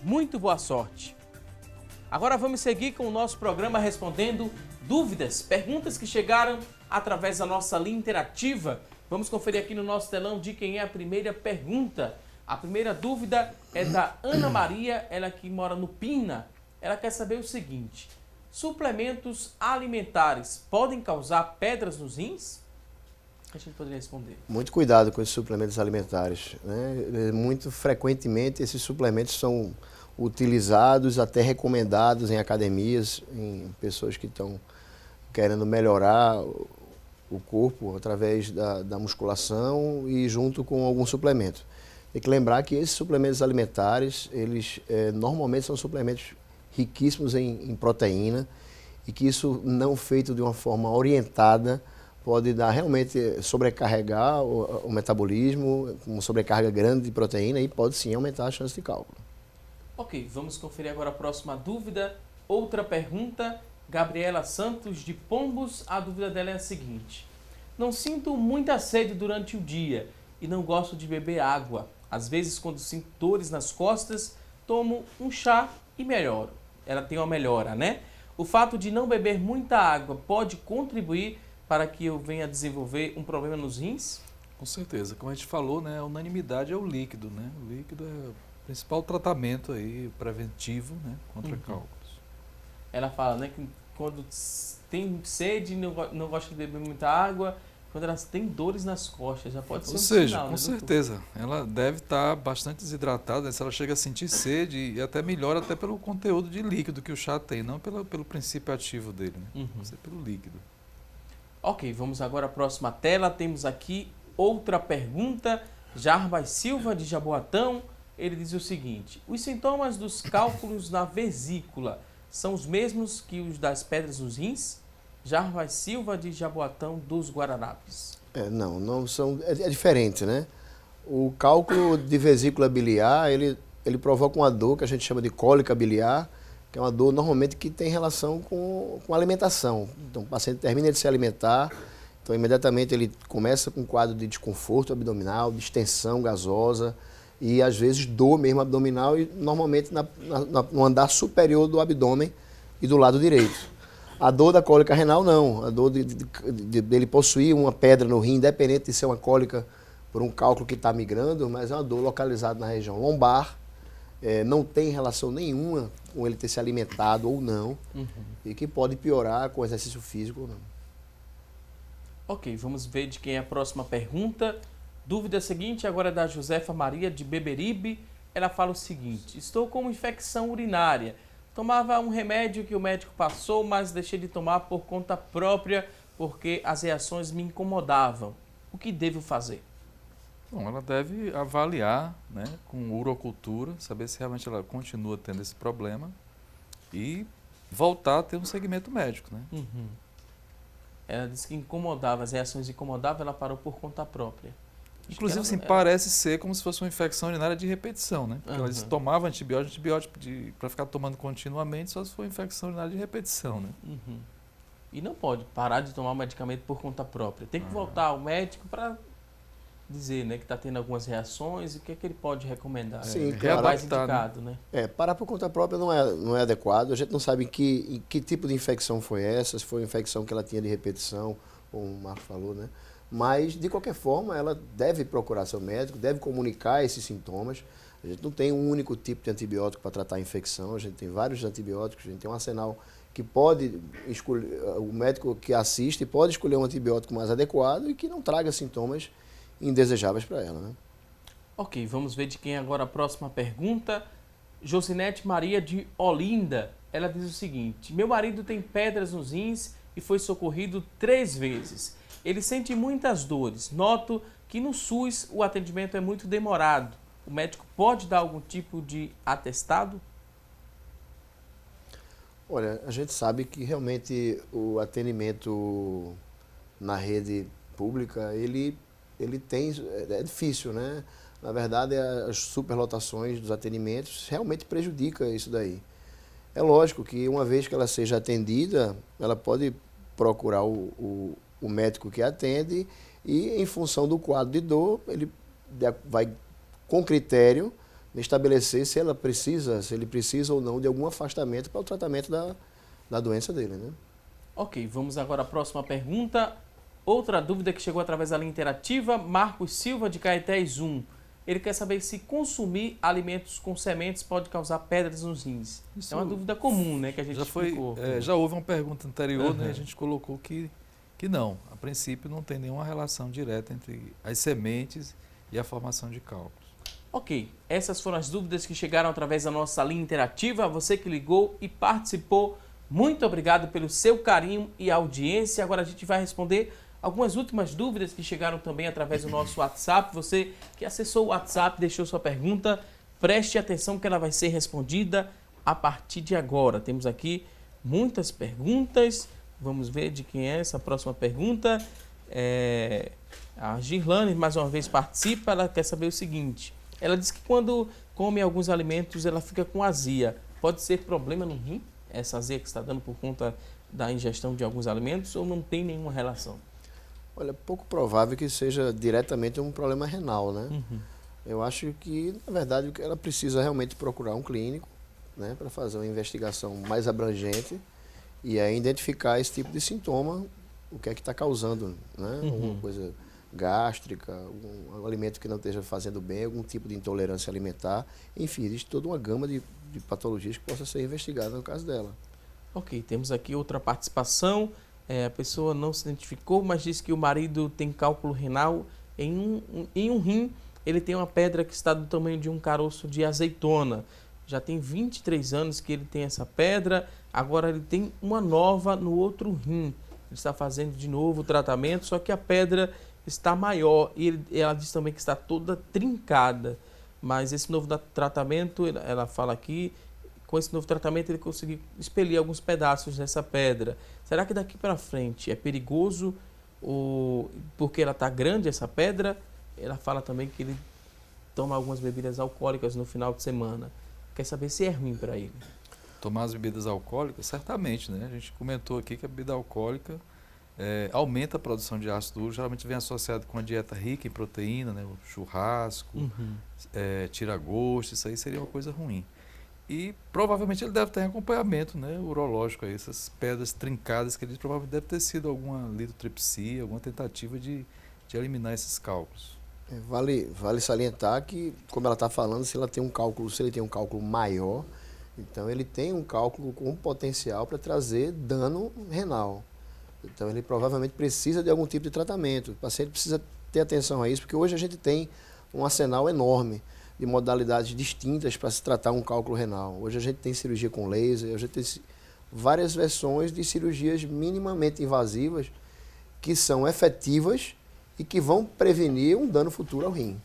muito boa sorte! Agora vamos seguir com o nosso programa respondendo dúvidas, perguntas que chegaram através da nossa linha interativa. Vamos conferir aqui no nosso telão de quem é a primeira pergunta. A primeira dúvida é da Ana Maria, ela que mora no Pina. Ela quer saber o seguinte: suplementos alimentares podem causar pedras nos rins? A gente poderia responder.
Muito cuidado com esses suplementos alimentares, né? Muito frequentemente esses suplementos são utilizados, até recomendados em academias, em pessoas que estão querendo melhorar o corpo através da musculação e junto com algum suplemento. Tem que lembrar que esses suplementos alimentares, eles normalmente são suplementos riquíssimos em proteína e que isso não feito de uma forma orientada pode dar realmente sobrecarregar o metabolismo, uma sobrecarga grande de proteína e pode sim aumentar a chance de cálculo.
Ok, vamos conferir agora a próxima dúvida. Outra pergunta, Gabriela Santos de Pombos. A dúvida dela é a seguinte: não sinto muita sede durante o dia e não gosto de beber água. Às vezes, quando sinto dores nas costas, tomo um chá e melhoro. Ela tem uma melhora, né? O fato de não beber muita água pode contribuir para que eu venha desenvolver um problema nos rins?
Com certeza. Como a gente falou, né, a unanimidade é o líquido, né? O líquido principal tratamento aí preventivo, né, contra cálculos.
Ela fala, né, que quando tem sede, não gosta de beber muita água, quando elas têm dores nas costas, já pode ser
Ou
um
seja,
sinal,
com
né, doutor?
certeza, ela deve estar bastante desidratada, né, se ela chega a sentir sede e até melhora até pelo conteúdo de líquido que o chá tem, não pelo princípio ativo dele, né? Pode ser pelo líquido.
Ok, vamos agora à próxima tela. Temos aqui outra pergunta. Jarbas Silva, de Jaboatão, ele diz o seguinte: os sintomas dos cálculos na vesícula são os mesmos que os das pedras nos rins? Jarbas Silva, de Jaboatão dos Guararapes.
Não são. É diferente, né? O cálculo de vesícula biliar, ele provoca uma dor que a gente chama de cólica biliar, que é uma dor normalmente que tem relação com alimentação. Então o paciente termina de se alimentar, então imediatamente ele começa com um quadro de desconforto abdominal, distensão gasosa e às vezes dor mesmo abdominal e normalmente no andar superior do abdômen e do lado direito. A dor da cólica renal não, a dor dele possuir uma pedra no rim, independente de ser uma cólica por um cálculo que está migrando, mas é uma dor localizada na região lombar, não tem relação nenhuma com ele ter se alimentado ou não, e que pode piorar com exercício físico ou não.
Ok, vamos ver de quem é a próxima pergunta. Dúvida seguinte, agora é da Josefa Maria, de Beberibe. Ela fala o seguinte: estou com infecção urinária. Tomava um remédio que o médico passou, mas deixei de tomar por conta própria, porque as reações me incomodavam. O que devo fazer?
Bom, ela deve avaliar, né, com urocultura, saber se realmente ela continua tendo esse problema e voltar a ter um segmento médico, né?
Ela disse que incomodava, as reações incomodavam, ela parou por conta própria.
Inclusive, assim, parece ser como se fosse uma infecção urinária de repetição, né? Porque ela tomava antibiótico para ficar tomando continuamente, só se for infecção urinária de repetição, né?
E não pode parar de tomar o medicamento por conta própria. Tem que voltar ao médico para dizer, né, que está tendo algumas reações e o que é que ele pode recomendar.
Sim,
claro. Mais indicado, né?
Parar por conta própria não é adequado. A gente não sabe em que tipo de infecção foi essa, se foi uma infecção que ela tinha de repetição, como o Marco falou, né? Mas, de qualquer forma, ela deve procurar seu médico, deve comunicar esses sintomas. A gente não tem um único tipo de antibiótico para tratar a infecção, a gente tem vários antibióticos, a gente tem um arsenal que pode escolher, o médico que assiste pode escolher um antibiótico mais adequado e que não traga sintomas indesejáveis para ela, né?
Ok, vamos ver de quem é agora a próxima pergunta. Josinete Maria, de Olinda, ela diz o seguinte: meu marido tem pedras nos rins e foi socorrido 3 vezes. Ele sente muitas dores. Noto que no SUS o atendimento é muito demorado. O médico pode dar algum tipo de atestado?
Olha, a gente sabe que realmente o atendimento na rede pública, ele é difícil, né? Na verdade, as superlotações dos atendimentos realmente prejudicam isso daí. É lógico que uma vez que ela seja atendida, ela pode procurar o médico que atende e, em função do quadro de dor, ele vai, com critério, estabelecer se ele precisa ou não de algum afastamento para o tratamento da doença dele, né?
Ok, vamos agora à próxima pergunta. Outra dúvida que chegou através da linha interativa, Marcos Silva, de Caetés 1. Ele quer saber se consumir alimentos com sementes pode causar pedras nos rins. Isso é uma dúvida comum, né, que a gente explicou.
Já houve uma pergunta anterior, né, a gente colocou que não. A princípio não tem nenhuma relação direta entre as sementes e a formação de cálculos.
Ok, essas foram as dúvidas que chegaram através da nossa linha interativa. Você que ligou e participou, muito obrigado pelo seu carinho e audiência. Agora a gente vai responder algumas últimas dúvidas que chegaram também através do nosso WhatsApp. Você que acessou o WhatsApp, deixou sua pergunta, preste atenção que ela vai ser respondida a partir de agora. Temos aqui muitas perguntas. Vamos ver de quem é essa próxima pergunta. A Girlane, mais uma vez, participa. Ela quer saber o seguinte: ela diz que quando come alguns alimentos, ela fica com azia. Pode ser problema no rim? Essa azia que está dando por conta da ingestão de alguns alimentos, ou não tem nenhuma relação?
Olha, pouco provável que seja diretamente um problema renal, né? Eu acho que, na verdade, ela precisa realmente procurar um clínico, né, para fazer uma investigação mais abrangente e aí identificar esse tipo de sintoma, o que é que está causando, né? Alguma coisa gástrica, um alimento que não esteja fazendo bem, algum tipo de intolerância alimentar. Enfim, existe toda uma gama de patologias que possa ser investigada no caso dela.
Ok, temos aqui outra participação. A pessoa não se identificou, mas disse que o marido tem cálculo renal em um rim. Ele tem uma pedra que está do tamanho de um caroço de azeitona. Já tem 23 anos que ele tem essa pedra. Agora ele tem uma nova no outro rim. Ele está fazendo de novo o tratamento, só que a pedra está maior. E ela diz também que está toda trincada. Mas esse novo tratamento, ela fala aqui, com esse novo tratamento ele conseguiu expelir alguns pedaços dessa pedra. Será que daqui para frente é perigoso porque ela está grande, essa pedra? Ela fala também que ele toma algumas bebidas alcoólicas no final de semana. Quer saber se é ruim para ele.
Tomar as bebidas alcoólicas, certamente, né? A gente comentou aqui que a bebida alcoólica aumenta a produção de ácido úrico, geralmente vem associado com a dieta rica em proteína, né? O churrasco, tira gosto, isso aí seria uma coisa ruim. E provavelmente ele deve ter acompanhamento, né, urológico aí, essas pedras trincadas que ele provavelmente deve ter sido alguma litotripsia, alguma tentativa de eliminar esses cálculos.
Vale salientar que, como ela está falando, se ele tem um cálculo maior, então ele tem um cálculo com potencial para trazer dano renal. Então ele provavelmente precisa de algum tipo de tratamento. O paciente precisa ter atenção a isso, porque hoje a gente tem um arsenal enorme de modalidades distintas para se tratar um cálculo renal. Hoje a gente tem cirurgia com laser, a gente tem várias versões de cirurgias minimamente invasivas que são efetivas e que vão prevenir um dano futuro ao rim.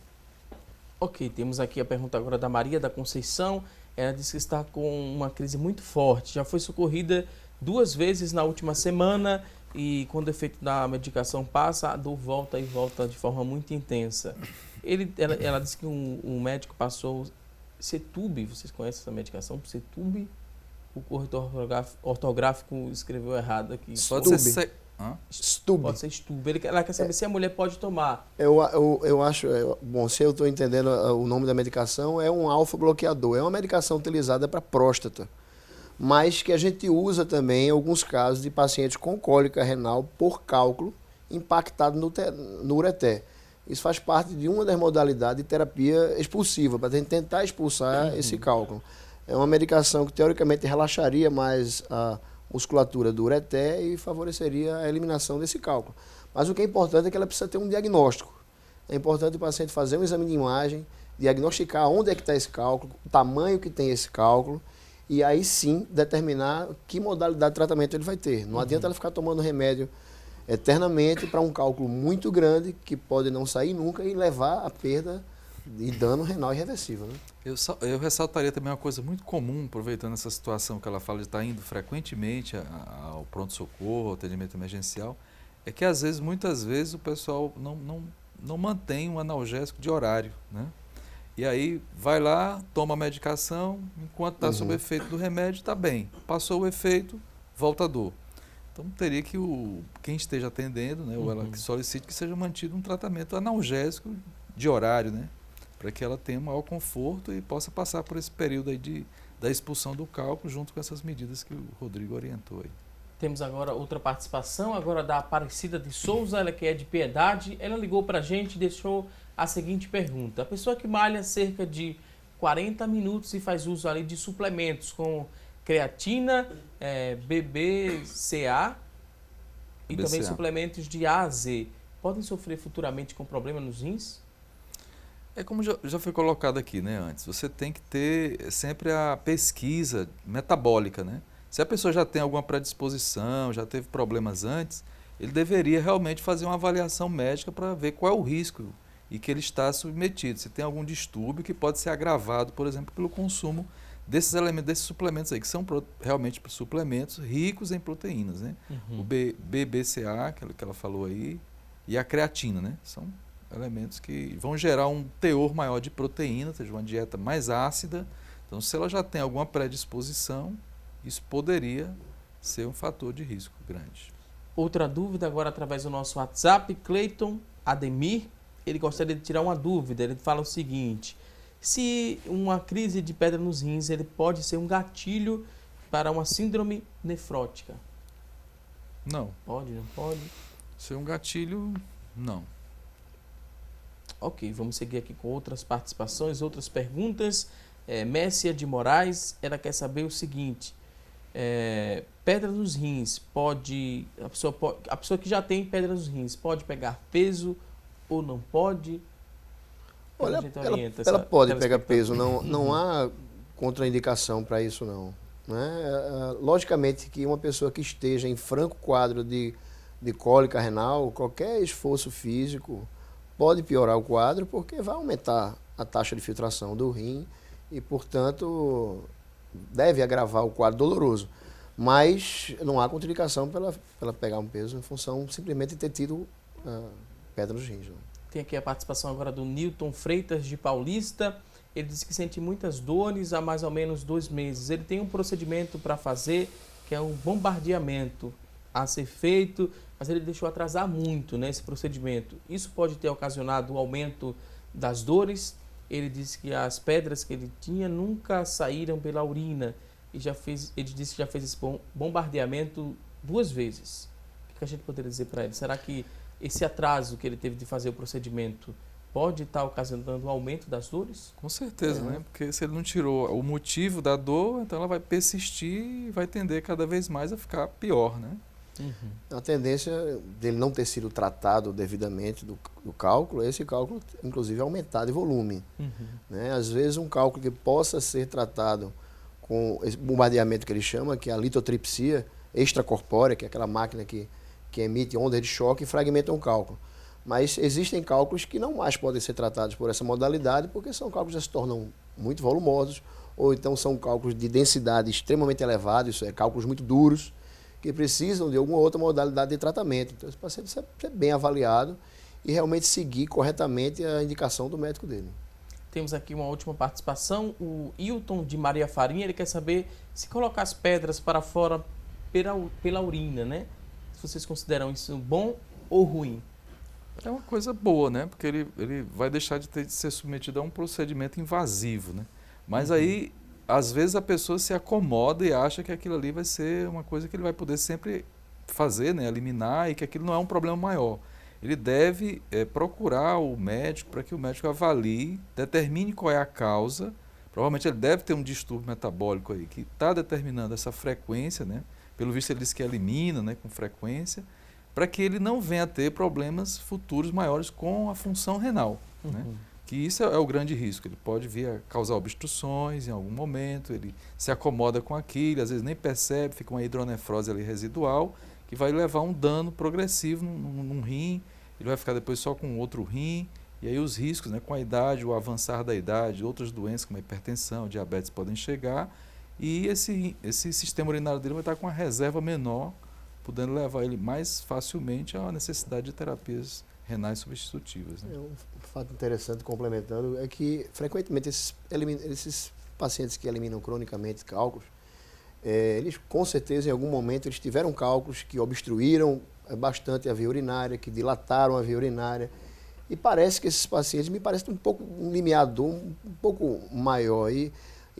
Ok, temos aqui a pergunta agora da Maria da Conceição. Ela disse que está com uma crise muito forte. Já foi socorrida 2 vezes na última semana e quando o efeito da medicação passa, a dor volta e volta de forma muito intensa. Ela disse que um médico passou Cetub, vocês conhecem essa medicação? Cetub? O corretor ortográfico escreveu errado aqui.
Pode ser
Stub.
Pode ser Stub. Ela quer saber se a mulher pode tomar.
Eu acho, bom, se eu estou entendendo o nome da medicação, é um alfa-bloqueador. É uma medicação utilizada para próstata, mas que a gente usa também em alguns casos de pacientes com cólica renal por cálculo impactado no ureter. Isso faz parte de uma das modalidades de terapia expulsiva, para a gente tentar expulsar esse cálculo. É uma medicação que teoricamente relaxaria mais a musculatura do ureter e favoreceria a eliminação desse cálculo. Mas o que é importante é que ela precisa ter um diagnóstico. É importante o paciente fazer um exame de imagem, diagnosticar onde é que está esse cálculo, o tamanho que tem esse cálculo, e aí sim determinar que modalidade de tratamento ele vai ter. Não adianta ela ficar tomando remédio eternamente para um cálculo muito grande que pode não sair nunca e levar a perda e dano renal irreversível. Né?
Eu ressaltaria também uma coisa muito comum, aproveitando essa situação que ela fala de estar indo frequentemente ao pronto-socorro, ao atendimento emergencial, é que muitas vezes o pessoal não mantém um analgésico de horário, né? E aí vai lá, toma a medicação, enquanto está sob o efeito do remédio, está bem. Passou o efeito, volta a dor. Então teria que quem esteja atendendo, né, ou ela que solicite que seja mantido um tratamento analgésico de horário, né, para que ela tenha um maior conforto e possa passar por esse período aí da expulsão do cálculo junto com essas medidas que o Rodrigo orientou aí.
Temos agora outra participação, agora da Aparecida de Souza, ela que é de Piedade. Ela ligou para a gente e deixou a seguinte pergunta. A pessoa que malha cerca de 40 minutos e faz uso ali de suplementos com creatina, BBCA e também suplementos de A a Z, podem sofrer futuramente com problema nos rins?
É como já foi colocado aqui, né, antes. Você tem que ter sempre a pesquisa metabólica, né? Se a pessoa já tem alguma predisposição, já teve problemas antes, ele deveria realmente fazer uma avaliação médica para ver qual é o risco e que ele está submetido. Se tem algum distúrbio que pode ser agravado, por exemplo, pelo consumo desses elementos, desses suplementos aí, que são realmente suplementos ricos em proteínas, né? O BBCA, que ela falou aí, e a creatina, né? São elementos que vão gerar um teor maior de proteína, ou seja, uma dieta mais ácida. Então, se ela já tem alguma predisposição, isso poderia ser um fator de risco grande.
Outra dúvida agora através do nosso WhatsApp, Cleiton Ademir, ele gostaria de tirar uma dúvida, ele fala o seguinte: se uma crise de pedra nos rins, ele pode ser um gatilho para uma síndrome nefrótica?
Não.
Pode, não pode?
Ser um gatilho, não.
Ok, vamos seguir aqui com outras participações, outras perguntas. Messia de Moraes, ela quer saber o seguinte: pedra nos rins a pessoa que já tem pedra nos rins pode pegar peso ou não pode?
Olha, ela pode pegar peso, não há contraindicação para isso não. Né? Logicamente que uma pessoa que esteja em franco quadro de cólica renal, qualquer esforço físico pode piorar o quadro, porque vai aumentar a taxa de filtração do rim e, portanto, deve agravar o quadro doloroso. Mas não há contraindicação para ela pegar um peso em função simplesmente de ter tido pedra nos rins. Né?
Tem aqui a participação agora do Newton Freitas de Paulista. Ele disse que sente muitas dores há mais ou menos 2 meses. Ele tem um procedimento para fazer, que é um bombardeamento a ser feito, mas ele deixou atrasar muito, né, esse procedimento. Isso pode ter ocasionado o aumento das dores. Ele disse que as pedras que ele tinha nunca saíram pela urina. E ele disse que já fez esse bombardeamento 2 vezes. O que a gente poderia dizer para ele? Será que esse atraso que ele teve de fazer o procedimento pode estar ocasionando um aumento das dores?
Com certeza, né? Porque se ele não tirou o motivo da dor, então ela vai persistir e vai tender cada vez mais a ficar pior, né?
A tendência dele não ter sido tratado devidamente do cálculo, esse cálculo, inclusive, é aumentar de volume. Né? Às vezes, um cálculo que possa ser tratado com esse bombardeamento que ele chama, que é a litotripsia extracorpórea, que é aquela máquina que emite ondas de choque e fragmenta um cálculo. Mas existem cálculos que não mais podem ser tratados por essa modalidade, porque são cálculos que já se tornam muito volumosos, ou então são cálculos de densidade extremamente elevada, isso é, cálculos muito duros, que precisam de alguma outra modalidade de tratamento. Então, esse paciente precisa ser bem avaliado e realmente seguir corretamente a indicação do médico dele.
Temos aqui uma última participação, o Hilton de Maria Farinha, ele quer saber se colocar as pedras para fora pela urina, né? Se vocês consideram isso bom ou ruim?
É uma coisa boa, né? Porque ele vai deixar de ser submetido a um procedimento invasivo, né? Mas aí, às vezes, a pessoa se acomoda e acha que aquilo ali vai ser uma coisa que ele vai poder sempre fazer, né? Eliminar, e que aquilo não é um problema maior. Ele deve procurar o médico para que o médico avalie, determine qual é a causa. Provavelmente ele deve ter um distúrbio metabólico aí que está determinando essa frequência, né? Pelo visto ele diz que elimina, né, com frequência, para que ele não venha a ter problemas futuros maiores com a função renal. Né? Que isso é o grande risco. Ele pode vir a causar obstruções em algum momento, ele se acomoda com aquilo, às vezes nem percebe, fica uma hidronefrose ali residual, que vai levar a um dano progressivo num rim, ele vai ficar depois só com outro rim, e aí os riscos, né, com a idade, o avançar da idade, outras doenças como a hipertensão, diabetes podem chegar, e esse sistema urinário dele vai estar com uma reserva menor, podendo levar ele mais facilmente à necessidade de terapias renais substitutivas. Né?
Um fato interessante, complementando, é que frequentemente esses pacientes que eliminam cronicamente cálculos, eles com certeza em algum momento eles tiveram cálculos que obstruíram bastante a via urinária, que dilataram a via urinária, e parece que esses pacientes, me parece um pouco um limiador um pouco maior, e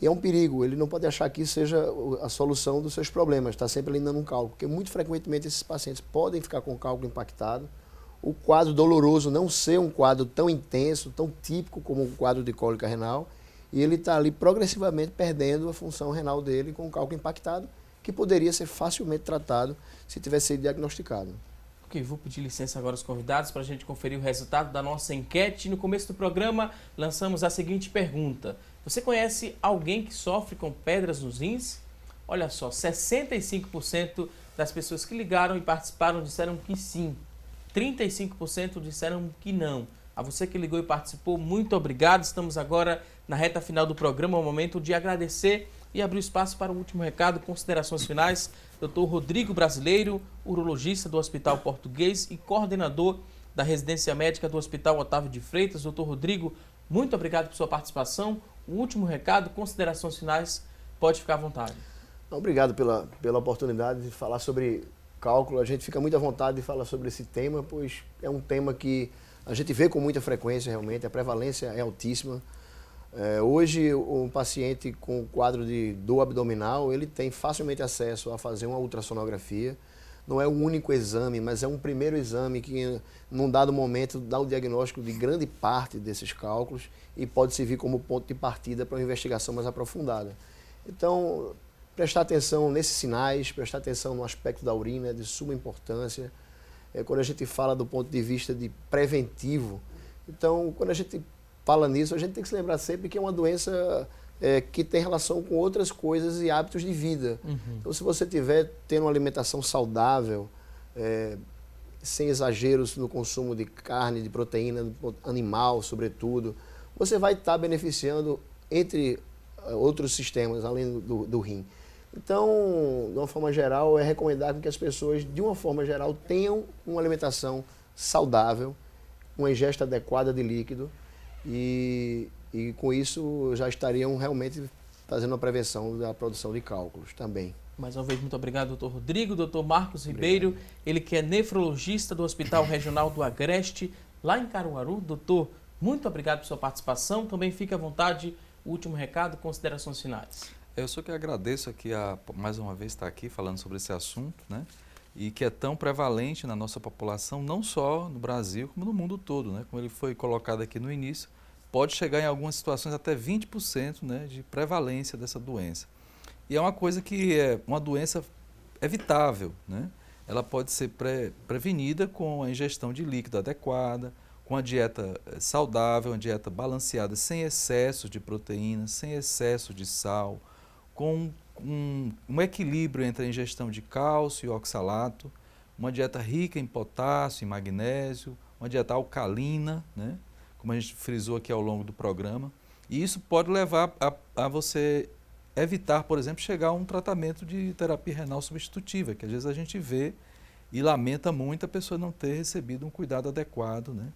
é um perigo, ele não pode achar que isso seja a solução dos seus problemas, está sempre eliminando um cálculo, porque muito frequentemente esses pacientes podem ficar com o cálculo impactado, o quadro doloroso não ser um quadro tão intenso, tão típico como um quadro de cólica renal, e ele está ali progressivamente perdendo a função renal dele com o cálculo impactado, que poderia ser facilmente tratado se tivesse sido diagnosticado.
Ok, vou pedir licença agora aos convidados para a gente conferir o resultado da nossa enquete. No começo do programa, lançamos a seguinte pergunta: você conhece alguém que sofre com pedras nos rins? Olha só, 65% das pessoas que ligaram e participaram disseram que sim. 35% disseram que não. A você que ligou e participou, muito obrigado. Estamos agora na reta final do programa, é o momento de agradecer e abrir espaço para o último recado, considerações finais. Dr. Rodrigo Brasileiro, urologista do Hospital Português e coordenador da residência médica do Hospital Otávio de Freitas. Dr. Rodrigo, muito obrigado por sua participação. O último recado, considerações finais, pode ficar à vontade.
Obrigado pela oportunidade de falar sobre cálculo. A gente fica muito à vontade de falar sobre esse tema, pois é um tema que a gente vê com muita frequência realmente, a prevalência é altíssima. Hoje, um paciente com quadro de dor abdominal, ele tem facilmente acesso a fazer uma ultrassonografia. não é o único exame, mas é um primeiro exame que, num dado momento, dá o diagnóstico de grande parte desses cálculos e pode servir como ponto de partida para uma investigação mais aprofundada. Então, prestar atenção nesses sinais, prestar atenção no aspecto da urina é de suma importância. Quando a gente fala do ponto de vista de preventivo, então, quando a gente fala nisso, a gente tem que se lembrar sempre que é uma doença que tem relação com outras coisas e hábitos de vida. Então, se você estiver tendo uma alimentação saudável, sem exageros no consumo de carne, de proteína animal, sobretudo, você vai estar beneficiando entre outros sistemas, além do rim. Então, de uma forma geral, é recomendável que as pessoas, de uma forma geral, tenham uma alimentação saudável, uma ingesta adequada de líquido e com isso já estariam realmente fazendo uma prevenção da produção de cálculos também.
Mais uma vez, muito obrigado, doutor Rodrigo. Doutor Marcos Ribeiro, ele que é nefrologista do Hospital Regional do Agreste, lá em Caruaru. Doutor, muito obrigado por sua participação. Também fique à vontade, o último recado, considerações finais.
Eu só que agradeço aqui mais uma vez estar aqui falando sobre esse assunto, né? E que é tão prevalente na nossa população, não só no Brasil, como no mundo todo, né? Como ele foi colocado aqui no início, pode chegar em algumas situações até 20%, né, de prevalência dessa doença. E é uma coisa que é uma doença evitável, né? Ela pode ser prevenida com a ingestão de líquido adequada, com a dieta saudável, uma dieta balanceada, sem excesso de proteína, sem excesso de sal, com um equilíbrio entre a ingestão de cálcio e oxalato, uma dieta rica em potássio e magnésio, uma dieta alcalina, né? Como a gente frisou aqui ao longo do programa. E isso pode levar a você evitar, por exemplo, chegar a um tratamento de terapia renal substitutiva, que às vezes a gente vê e lamenta muito a pessoa não ter recebido um cuidado adequado, né?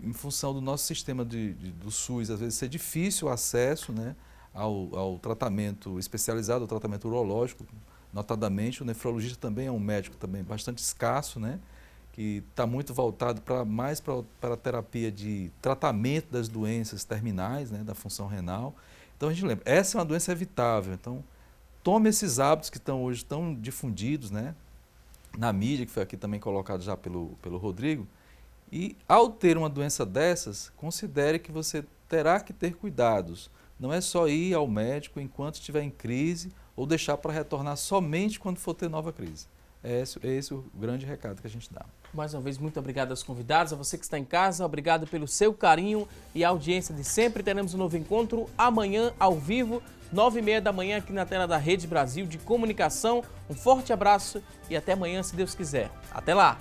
Em função do nosso sistema do SUS, às vezes ser difícil o acesso, né, ao tratamento especializado, ao tratamento urológico. Notadamente, o nefrologista também é um médico também bastante escasso, né, que está muito voltado mais para a terapia de tratamento das doenças terminais, né, da função renal. Então a gente lembra, essa é uma doença evitável. Então tome esses hábitos que estão hoje tão difundidos, né, na mídia, que foi aqui também colocado já pelo Rodrigo, e ao ter uma doença dessas, considere que você terá que ter cuidados. Não é só ir ao médico enquanto estiver em crise ou deixar para retornar somente quando for ter nova crise. É esse o grande recado que a gente dá.
Mais uma vez, muito obrigado aos convidados, a você que está em casa, obrigado pelo seu carinho e a audiência de sempre. Teremos um novo encontro amanhã, ao vivo, 9h30 da manhã, aqui na tela da Rede Brasil de Comunicação. Um forte abraço e até amanhã, se Deus quiser. Até lá!